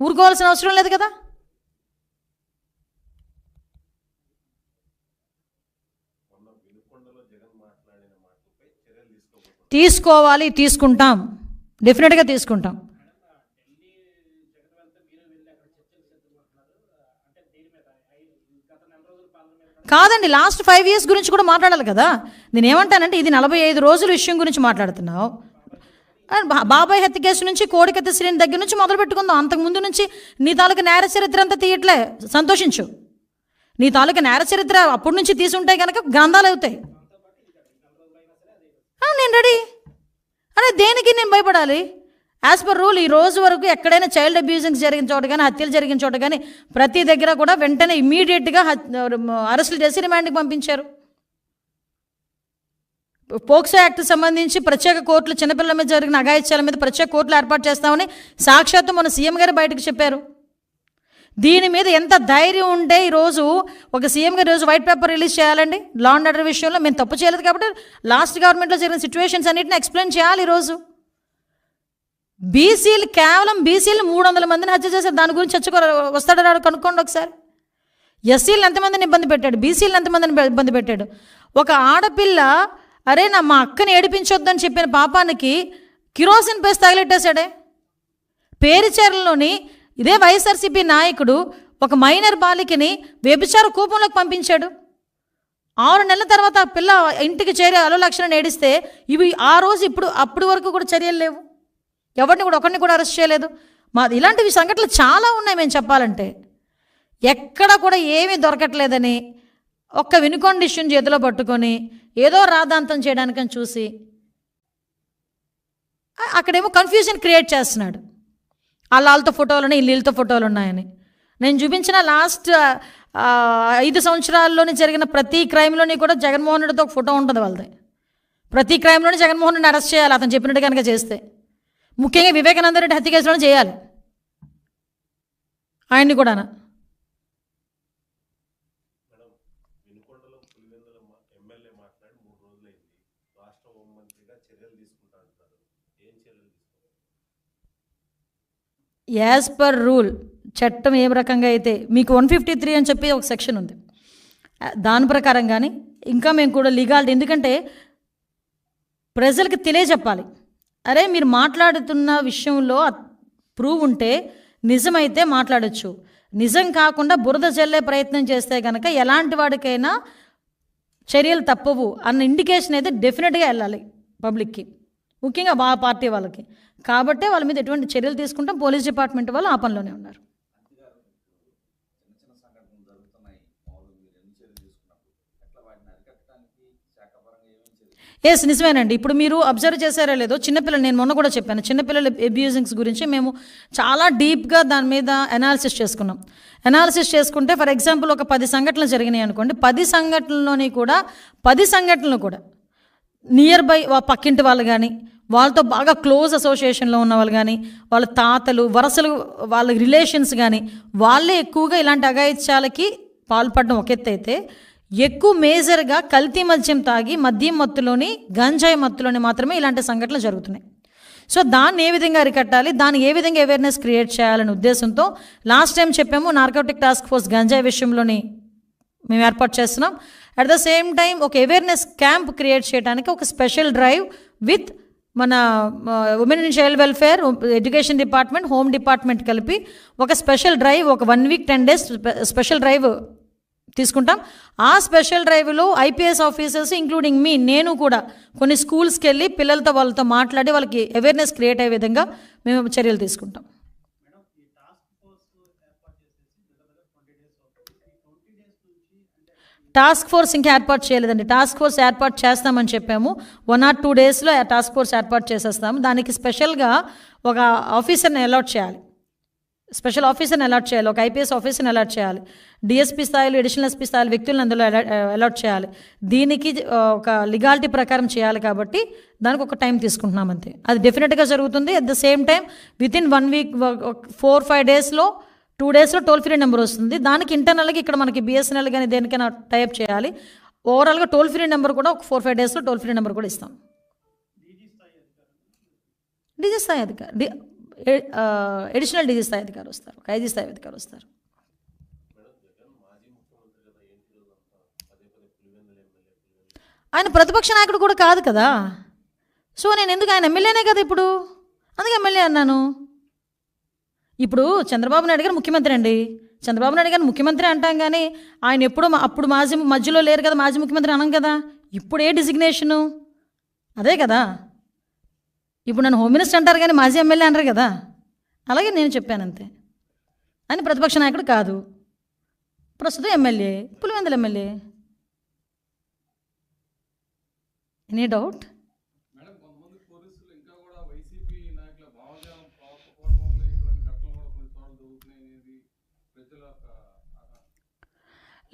ఊరుకోవాల్సిన అవసరం లేదు కదా. తీసుకోవాలి, తీసుకుంటాం, డెఫినెట్గా తీసుకుంటాం. కాదండి, లాస్ట్ 5 years గురించి కూడా మాట్లాడాలి కదా. నేను ఏమంటానంటే, ఇది 45 రోజుల విషయం గురించి మాట్లాడుతున్నావు. బాబాయ్ హత్య కేసు నుంచి కోడికత్తి శ్రేణి దగ్గర నుంచి మొదలు పెట్టుకుందాం. అంతకుముందు నుంచి నీ తాలూకా నేర చరిత్ర అంతా తీయట్లే, సంతోషించు. నీ తాలూకా నేర చరిత్ర అప్పటి నుంచి తీసుంటే కనుక గ్రంథాలు అవుతాయి. నేను రెడీ. అరే దేనికి నేను భయపడాలి? యాజ్ పర్ రూల్ ఈ రోజు వరకు ఎక్కడైనా చైల్డ్ అబ్యూజింగ్ జరిగిన చోట కానీ, హత్యలు జరిగిన చోట కానీ ప్రతి దగ్గర కూడా వెంటనే ఇమ్మీడియట్గా అరెస్టులు చేసి రిమాండ్కి పంపించారు. పోక్సో యాక్ట్ సంబంధించి ప్రత్యేక కోర్టులు చిన్నపిల్లల మీద జరిగిన అఘాయిత్యాల మీద ప్రత్యేక కోర్టులు ఏర్పాటు చేస్తామని సాక్షాత్తు మన సీఎం గారు బయటకు చెప్పారు. దీని మీద ఎంత ధైర్యం ఉంటే ఈరోజు ఒక సీఎం గారు ఈరోజు వైట్ పేపర్ రిలీజ్ చేయాలండి? లా అండ్ ఆర్డర్ విషయంలో మేము తప్పు చేయలేదు కాబట్టి లాస్ట్ గవర్నమెంట్లో జరిగిన సిచ్యువేషన్స్ అన్నింటిని ఎక్స్ప్లెయిన్ చేయాలి. ఈరోజు బీసీలు కేవలం 300 మందిని హత్య చేశారు. దాని గురించి వస్తాడు రాడు కనుక్కోండి ఒకసారి. ఎస్సీలను ఎంతమందిని ఇబ్బంది పెట్టాడు, బీసీలను ఎంతమందిని ఇబ్బంది పెట్టాడు. ఒక ఆడపిల్ల అరే మా అక్కని ఏడిపించొద్దని చెప్పిన పాపానికి కిరోసిన్ పేస్ట్ తగిలెట్టేశాడే. పేరుచేరలోని ఇదే వైఎస్ఆర్సీపీ నాయకుడు ఒక మైనర్ బాలికని వ్యభిచార కూపంలోకి పంపించాడు. 6 నెలల తర్వాత ఆ పిల్ల ఇంటికి చేరి అలోలక్షణం ఏడిస్తే ఇవి ఆ రోజు అప్పుడు వరకు కూడా చర్యలు లేవు. ఒకరిని కూడా అరెస్ట్ చేయలేదు. ఇలాంటివి సంఘటనలు చాలా ఉన్నాయి. మేము చెప్పాలంటే ఎక్కడ కూడా ఏమీ దొరకట్లేదని ఒక్క వినుకొండ ఇష్యూని చేతిలో పట్టుకొని ఏదో రాద్ధాంతం చేయడానికని చూసి అక్కడేమో కన్ఫ్యూజన్ క్రియేట్ చేస్తున్నాడు. వాళ్ళతో ఫోటోలు ఉన్నాయి, వీళ్ళతో ఫోటోలు ఉన్నాయని. నేను చూపించిన లాస్ట్ 5 సంవత్సరాల్లోని జరిగిన ప్రతి క్రైమ్లోని కూడా జగన్మోహన్ రెడ్డితో ఒక ఫోటో ఉంటుంది వాళ్ళది. ప్రతి క్రైమ్లోని జగన్మోహన్ రెడ్డిని అరెస్ట్ చేయాలి అతను చెప్పినట్టు కనుక చేస్తే. ముఖ్యంగా వివేకానంద రెడ్డి హత్య కేసులోనే చేయాలి ఆయన్ని కూడా. యాజ్ పర్ రూల్ చట్టం ఏ రకంగా అయితే మీకు 153 అని చెప్పి ఒక సెక్షన్ ఉంది, దాని ప్రకారం కానీ ఇంకా మేము కూడా లీగాలిటీ, ఎందుకంటే ప్రజలకు తెలియజెప్పాలి. అరే మీరు మాట్లాడుతున్న విషయంలో ప్రూవ్ ఉంటే నిజమైతే మాట్లాడచ్చు, నిజం కాకుండా బురద జల్లే ప్రయత్నం చేస్తే కనుక ఎలాంటి వాడికైనా చర్యలు తప్పవు అన్న ఇండికేషన్ అయితే డెఫినెట్గా వెళ్ళాలి పబ్లిక్కి, ముఖ్యంగా మా పార్టీ వాళ్ళకి. కాబట్టే వాళ్ళ మీద ఎటువంటి చర్యలు తీసుకుంటాం. పోలీస్ డిపార్ట్మెంట్ వాళ్ళు ఆ పనిలోనే ఉన్నారు. ఎస్ నిజమేనండి. ఇప్పుడు మీరు అబ్జర్వ్ చేశారో లేదో, చిన్నపిల్లలు నేను మొన్న కూడా చెప్పాను, చిన్నపిల్లల అబ్యూజింగ్స్ గురించి మేము చాలా డీప్గా దాని మీద అనాలిసిస్ చేసుకున్నాం. అనాలిసిస్ చేసుకుంటే ఫర్ ఎగ్జాంపుల్ ఒక 10 సంఘటనలు జరిగినాయి అనుకోండి, 10 సంఘటనల్లోని కూడా 10 సంఘటనలు కూడా నియర్ బై పక్కింటి వాళ్ళు కానీ, వాళ్ళతో బాగా క్లోజ్ అసోసియేషన్లో ఉన్న వాళ్ళు కానీ, వాళ్ళ తాతలు వరసలు వాళ్ళ రిలేషన్స్ కానీ వాళ్ళే ఎక్కువగా ఇలాంటి అఘాయిత్యాలకి పాల్పడడం ఒక ఎత్తు అయితే, ఎక్కువ మేజర్గా కల్తీ మద్యం తాగి మద్యం మత్తులోని గంజాయి మత్తులోని మాత్రమే ఇలాంటి సంఘటనలు జరుగుతున్నాయి. సో దాన్ని ఏ విధంగా అరికట్టాలి, దాన్ని ఏ విధంగా అవేర్నెస్ క్రియేట్ చేయాలనే ఉద్దేశంతో లాస్ట్ టైం చెప్పాము నార్కోటిక్ టాస్క్ ఫోర్స్ గంజాయి విషయంలోని మేము ఏర్పాటు చేస్తున్నాం. అట్ ద సేమ్ టైం ఒక అవేర్నెస్ క్యాంప్ క్రియేట్ చేయడానికి ఒక స్పెషల్ డ్రైవ్ విత్ మన women and child welfare, education department, home department కలిపి ఒక స్పెషల్ డ్రైవ్, ఒక 1 వీక్ 10 డేస్ స్పెషల్ డ్రైవ్ తీసుకుంటాం. ఆ స్పెషల్ డ్రైవ్లో ఐపీఎస్ ఆఫీసర్స్ ఇంక్లూడింగ్ నేను కూడా కొన్ని స్కూల్స్కి వెళ్ళి పిల్లలతో వాళ్ళతో మాట్లాడి వాళ్ళకి అవేర్నెస్ క్రియేట్ అయ్యే విధంగా మేము చర్యలు తీసుకుంటాం. టాస్క్ ఫోర్స్ ఇంకా ఏర్పాటు చేయలేదండి. టాస్క్ ఫోర్స్ ఏర్పాటు చేస్తామని చెప్పాము. 1 or 2 డేస్లో టాస్క్ ఫోర్స్ ఏర్పాటు చేసేస్తాము. దానికి స్పెషల్గా ఒక ఆఫీసర్ని అలాట్ చేయాలి, స్పెషల్ ఆఫీసర్ని అలాట్ చేయాలి, ఒక ఐపీఎస్ ఆఫీసర్ని అలాట్ చేయాలి, డిఎస్పీ స్థాయిలో అడిషనల్ ఎస్పీ స్థాయిలో వ్యక్తులను అందులో అలాట్ చేయాలి. దీనికి ఒక లీగాలిటీ ప్రకారం చేయాలి కాబట్టి దానికి ఒక టైం తీసుకుంటున్నాం అంతే. అది డెఫినెట్గా జరుగుతుంది. At the same time within 1 week 4-5 డేస్లో 2 డేస్లో టోల్ ఫ్రీ నెంబర్ వస్తుంది. దానికి ఇంటర్నల్గా ఇక్కడ మనకి బిఎస్ఎన్ఎల్ కానీ దేనికైనా టైప్ చేయాలి. ఓవరాల్గా టోల్ ఫ్రీ నెంబర్ కూడా ఒక 4-5 డేస్లో టోల్ ఫ్రీ నెంబర్ కూడా ఇస్తాం. డీజీ స్థాయి అధికారి, అడిషనల్ డీజీ స్థాయి అధికారి వస్తారు, ఒక ఐజీ స్థాయి అధికారి వస్తారు. ఆయన ప్రతిపక్ష నాయకుడు కూడా కాదు కదా. సో నేను ఎందుకు, ఆయన ఎమ్మెల్యేనే కదా ఇప్పుడు, అందుకే ఎమ్మెల్యే అన్నాను. ఇప్పుడు చంద్రబాబు నాయుడు గారు ముఖ్యమంత్రి అండి, చంద్రబాబు నాయుడు గారు ముఖ్యమంత్రి అంటాం కానీ ఆయన ఎప్పుడు అప్పుడు మాజీ మధ్యలో లేరు కదా, మాజీ ముఖ్యమంత్రి అనం కదా. ఇప్పుడు ఏ డిజిగ్నేషను అదే కదా. ఇప్పుడు నన్ను హోమ్ మినిస్టర్ అంటారు కానీ మాజీ ఎమ్మెల్యే అంటారు కదా. అలాగే నేను చెప్పాను అంతే. ఆయన ప్రతిపక్ష నాయకుడు కాదు, ప్రస్తుతం MLA, Pulivendula MLA. Any doubt?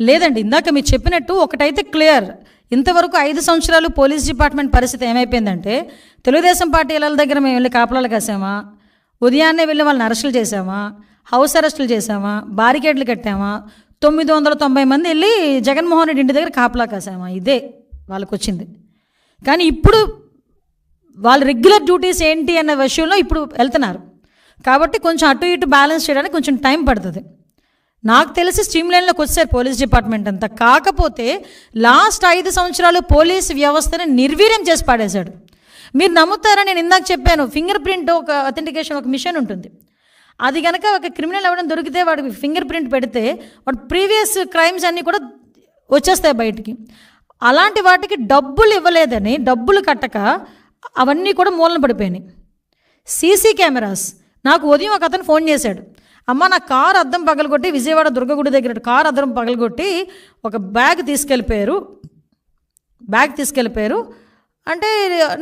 లేదండి, ఇందాక మీరు చెప్పినట్టు ఒకటైతే క్లియర్, ఇంతవరకు 5 సంవత్సరాలు పోలీస్ డిపార్ట్మెంట్ పరిస్థితి ఏమైపోయిందంటే, తెలుగుదేశం పార్టీ ఇళ్ళ దగ్గర మేము వెళ్ళి కాపలాలు కాసామా, ఉదయాన్నే వెళ్ళి వాళ్ళని అరెస్టులు చేసామా, హౌస్ అరెస్టులు చేసామా, బారికేడ్లు కట్టామా, 990 మంది వెళ్ళి జగన్మోహన్ రెడ్డి ఇంటి దగ్గర కాపలా కాసామా, ఇదే వాళ్ళకు వచ్చింది. కానీ ఇప్పుడు వాళ్ళ రెగ్యులర్ డ్యూటీస్ ఏంటి అన్న విషయంలో ఇప్పుడు వెళ్తున్నారు కాబట్టి కొంచెం అటు ఇటు బ్యాలెన్స్ చేయడానికి కొంచెం టైం పడుతుంది. నాకు తెలిసి స్ట్రీమ్ లైన్లోకి వచ్చారు పోలీస్ డిపార్ట్మెంట్ అంతా. కాకపోతే లాస్ట్ 5 సంవత్సరాలు పోలీస్ వ్యవస్థని నిర్వీర్యం చేసి పాడేశాడు. మీరు నమ్ముతారా, నేను ఇందాక చెప్పాను, ఫింగర్ ప్రింట్ ఒక అథెంటికేషన్ ఒక మిషన్ ఉంటుంది. అది కనుక ఒక క్రిమినల్ ఎవరైనా దొరికితే వాడికి ఫింగర్ ప్రింట్ పెడితే వాడు ప్రీవియస్ క్రైమ్స్ అన్నీ కూడా వచ్చేస్తాయి బయటికి. అలాంటి వాటికి డబ్బులు ఇవ్వలేదని, డబ్బులు కట్టక అవన్నీ కూడా మూలన పడిపోయినాయి. సీసీ కెమెరాస్, నాకు ఉదయం ఒక అతను ఫోన్ చేశాడు, అమ్మ నా కారు అద్దం పగలగొట్టి విజయవాడ దుర్గగుడి దగ్గర కారు అద్దం పగలగొట్టి ఒక బ్యాగ్ తీసుకెళ్ళిపోయారు అంటే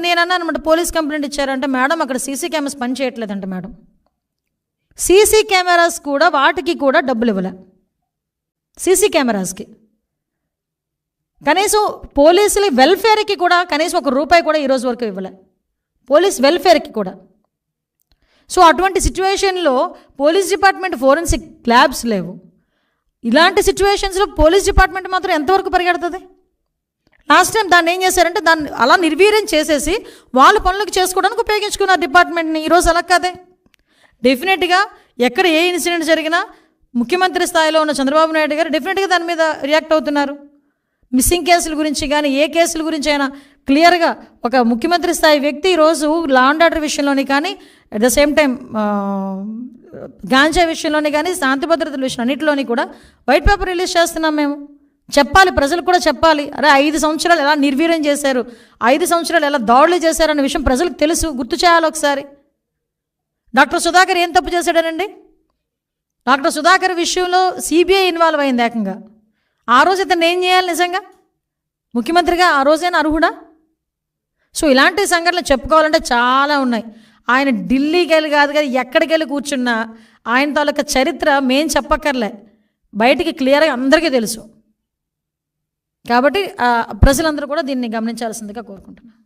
నేను అన్నాను అనమాట, పోలీస్ కంప్లైంట్ ఇచ్చారంటే, మేడం అక్కడ సీసీ కెమెరాస్ పని చేయట్లేదంట మేడం. సీసీ కెమెరాస్ కూడా వాటికి కూడా డబ్బులు ఇవ్వలే. సీసీ కెమెరాస్కి కనీసం పోలీసుల వెల్ఫేర్కి కూడా కనీసం ₹1 కూడా ఈరోజు వరకు ఇవ్వలే, పోలీస్ వెల్ఫేర్కి కూడా. సో అటువంటి సిచ్యువేషన్లో పోలీస్ డిపార్ట్మెంట్ ఫోరెన్సిక్ ల్యాబ్స్ లేవు. ఇలాంటి సిచ్యువేషన్స్లో పోలీస్ డిపార్ట్మెంట్ మాత్రం ఎంతవరకు పరిగెడుతుంది? లాస్ట్ టైం దాన్ని ఏం చేశారంటే దాన్ని అలా నిర్వీర్యం చేసేసి వాళ్ళ పనులకు చేసుకోవడానికి ఉపయోగించుకున్నారు డిపార్ట్మెంట్ని. ఈరోజు అలా కాదే. డెఫినెట్గా ఎక్కడ ఏ ఇన్సిడెంట్ జరిగినా ముఖ్యమంత్రి స్థాయిలో ఉన్న చంద్రబాబు నాయుడు గారు డెఫినెట్గా దాని మీద రియాక్ట్ అవుతున్నారు. మిస్సింగ్ కేసుల గురించి కానీ ఏ కేసుల గురించి అయినా క్లియర్గా ఒక ముఖ్యమంత్రి స్థాయి వ్యక్తి ఈరోజు లా అండ్ ఆర్డర్ విషయంలోని కానీ, at the same time ganja విషయంలోని కానీ, శాంతి భద్రతల విషయం అన్నింటిలోని కూడా వైట్ పేపర్ రిలీజ్ చేస్తున్నాం మేము. చెప్పాలి, ప్రజలకు కూడా చెప్పాలి. అరే 5 సంవత్సరాలు ఎలా నిర్వీర్యం చేశారు, 5 సంవత్సరాలు ఎలా దాడులు చేశారన్న విషయం ప్రజలకు తెలుసు, గుర్తు చేయాలి ఒకసారి. డాక్టర్ సుధాకర్ ఏం తప్పు చేశాడనండి? డాక్టర్ సుధాకర్ విషయంలో సిబిఐ ఇన్వాల్వ్ అయింది ఏకంగా. ఆ రోజు ఇతను ఏం చేయాలి నిజంగా? ముఖ్యమంత్రిగా ఆ రోజైనా అర్హుడా? సో ఇలాంటి సంఘటనలు చెప్పుకోవాలంటే చాలా ఉన్నాయి. ఆయన ఢిల్లీకి వెళ్ళి కాదు కదా, ఎక్కడికి వెళ్ళి కూర్చున్నా ఆయన తాలూకా చరిత్ర మేం చెప్పక్కర్లే, బయటికి క్లియర్గా అందరికీ తెలుసు. కాబట్టి ప్రజలందరూ కూడా దీన్ని గమనించాల్సిందిగా కోరుకుంటున్నాను.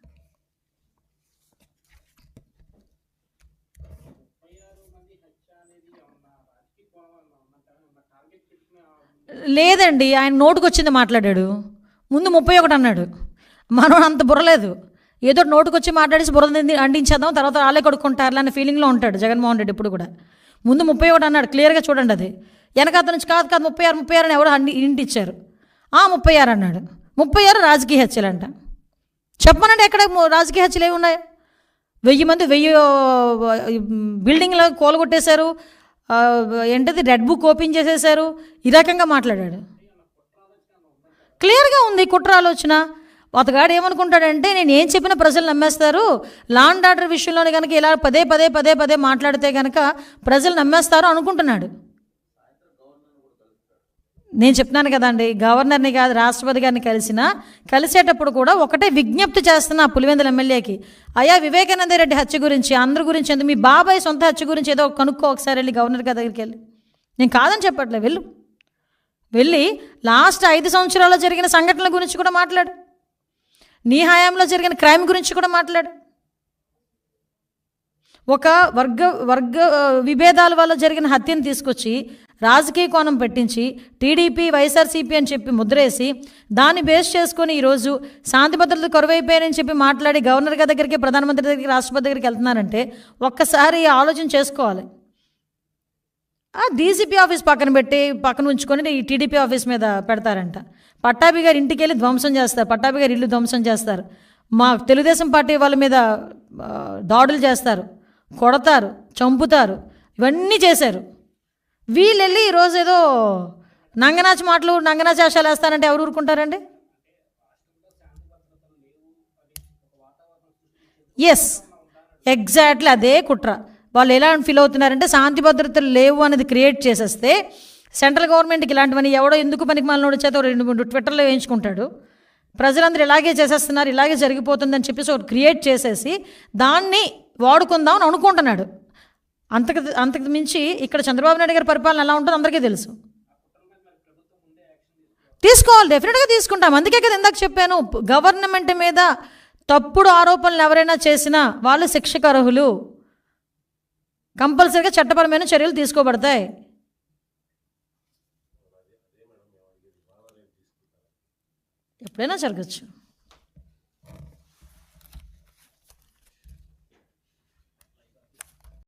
లేదండి, ఆయన నోటుకు వచ్చింది మాట్లాడాడు. ముందు 31 అన్నాడు. మనం అంత బుర్రలేదు, ఏదో నోటుకు వచ్చి మాట్లాడేసి బుర్ర అంటించేద్దాం, తర్వాత వాళ్ళే కొడుకుంటారు అనే ఫీలింగ్లో ఉంటాడు జగన్మోహన్ రెడ్డి ఇప్పుడు కూడా. ముందు 31 అన్నాడు, క్లియర్గా చూడండి. అది వెనకాత నుంచి కాదు 36 అని ఎవరు ఇంటి ఇచ్చారు. 36 అన్నాడు. 36 రాజకీయ హత్యలు అంట. చెప్పనండి ఎక్కడ రాజకీయ హత్యలు ఏమి ఉన్నాయి? 1000 మంది 1000 బిల్డింగ్లో కూలగొట్టేశారు, ఏంటది రెడ్ బుక్ ఓపెన్ చేసేశారు, ఈ రకంగా మాట్లాడాడు. క్లియర్గా ఉంది కుట్ర ఆలోచన. అతగాడు ఏమనుకుంటాడంటే, నేను ఏం చెప్పినా ప్రజలు నమ్మేస్తారు, లా అండ్ ఆర్డర్ విషయంలోనే కనుక ఇలా పదే మాట్లాడితే కనుక ప్రజలు నమ్మేస్తారు అనుకుంటున్నాడు. నేను చెప్తున్నాను కదండి, గవర్నర్ని కాదు రాష్ట్రపతి గారిని కలిసేటప్పుడు కూడా ఒకటే విజ్ఞప్తి చేస్తున్నా పులివెందుల ఎమ్మెల్యేకి, అయ్యా వివేకానంద రెడ్డి హత్య గురించి అందరి గురించి ఎందుకు, మీ బాబాయ్ సొంత హత్య గురించి ఏదో కనుక్కో ఒకసారి వెళ్ళి గవర్నర్ గారి దగ్గరికి వెళ్ళి. నేను కాదని చెప్పట్లే, వెళ్ళి లాస్ట్ 5 సంవత్సరాల్లో జరిగిన సంఘటనల గురించి కూడా మాట్లాడు, నీ హయాంలో జరిగిన క్రైమ్ గురించి కూడా మాట్లాడు. ఒక వర్గ విభేదాల వల్ల జరిగిన హత్యను తీసుకొచ్చి రాజకీయ కోణం పెట్టించి టీడీపీ వైఎస్ఆర్సీపీ అని చెప్పి ముద్రేసి దాన్ని బేస్ చేసుకొని ఈరోజు శాంతి భద్రతలు కరువైపోయాయని చెప్పి మాట్లాడి గవర్నర్ గారి దగ్గరికి, ప్రధానమంత్రి దగ్గరికి, రాష్ట్రపతి దగ్గరికి వెళ్తున్నారంటే ఒక్కసారి ఆలోచన చేసుకోవాలి. డీసీపీ ఆఫీస్ పక్కన ఉంచుకొని ఈ టీడీపీ ఆఫీస్ మీద పెడతారంట. పట్టాభి గారి ఇంటికి వెళ్ళి ధ్వంసం చేస్తారు, పట్టాభి గారి ఇల్లు ధ్వంసం చేస్తారు, మా తెలుగుదేశం పార్టీ వాళ్ళ మీద దాడులు చేస్తారు, కొడతారు, చంపుతారు, ఇవన్నీ చేశారు. వీళ్ళు వెళ్ళి ఈరోజు ఏదో నంగనాచాశాలు వేస్తారంటే ఎవరు ఊరుకుంటారండి? ఎస్, ఎగ్జాక్ట్లీ అదే కుట్ర. వాళ్ళు ఎలా ఫీల్ అవుతున్నారంటే శాంతి భద్రతలు లేవు అనేది క్రియేట్ చేసేస్తే సెంట్రల్ గవర్నమెంట్కి ఇలాంటివన్నీ ఎవడో ఎందుకు పనికి మాలినోడి చేత 2-3 ట్విట్టర్లో వేయించుకుంటాడు, ప్రజలందరూ ఇలాగే చేసేస్తున్నారు, ఇలాగే జరిగిపోతుందని చెప్పేసి ఒకటి క్రియేట్ చేసేసి దాన్ని వాడుకుందామని అనుకుంటున్నాడు. అంతకు మించి ఇక్కడ చంద్రబాబు నాయుడు గారి పరిపాలన ఎలా ఉంటుందో అందరికీ తెలుసు. తీసుకోవాలి, డెఫినెట్గా తీసుకుంటాం. అందుకే కదా ఇందాక చెప్పాను, గవర్నమెంట్ మీద తప్పుడు ఆరోపణలు ఎవరైనా చేసినా వాళ్ళు శిక్షకు అర్హులు, కంపల్సరీగా చట్టపరమైన చర్యలు తీసుకోబడతాయి. ఎప్పుడైనా జరగచ్చు.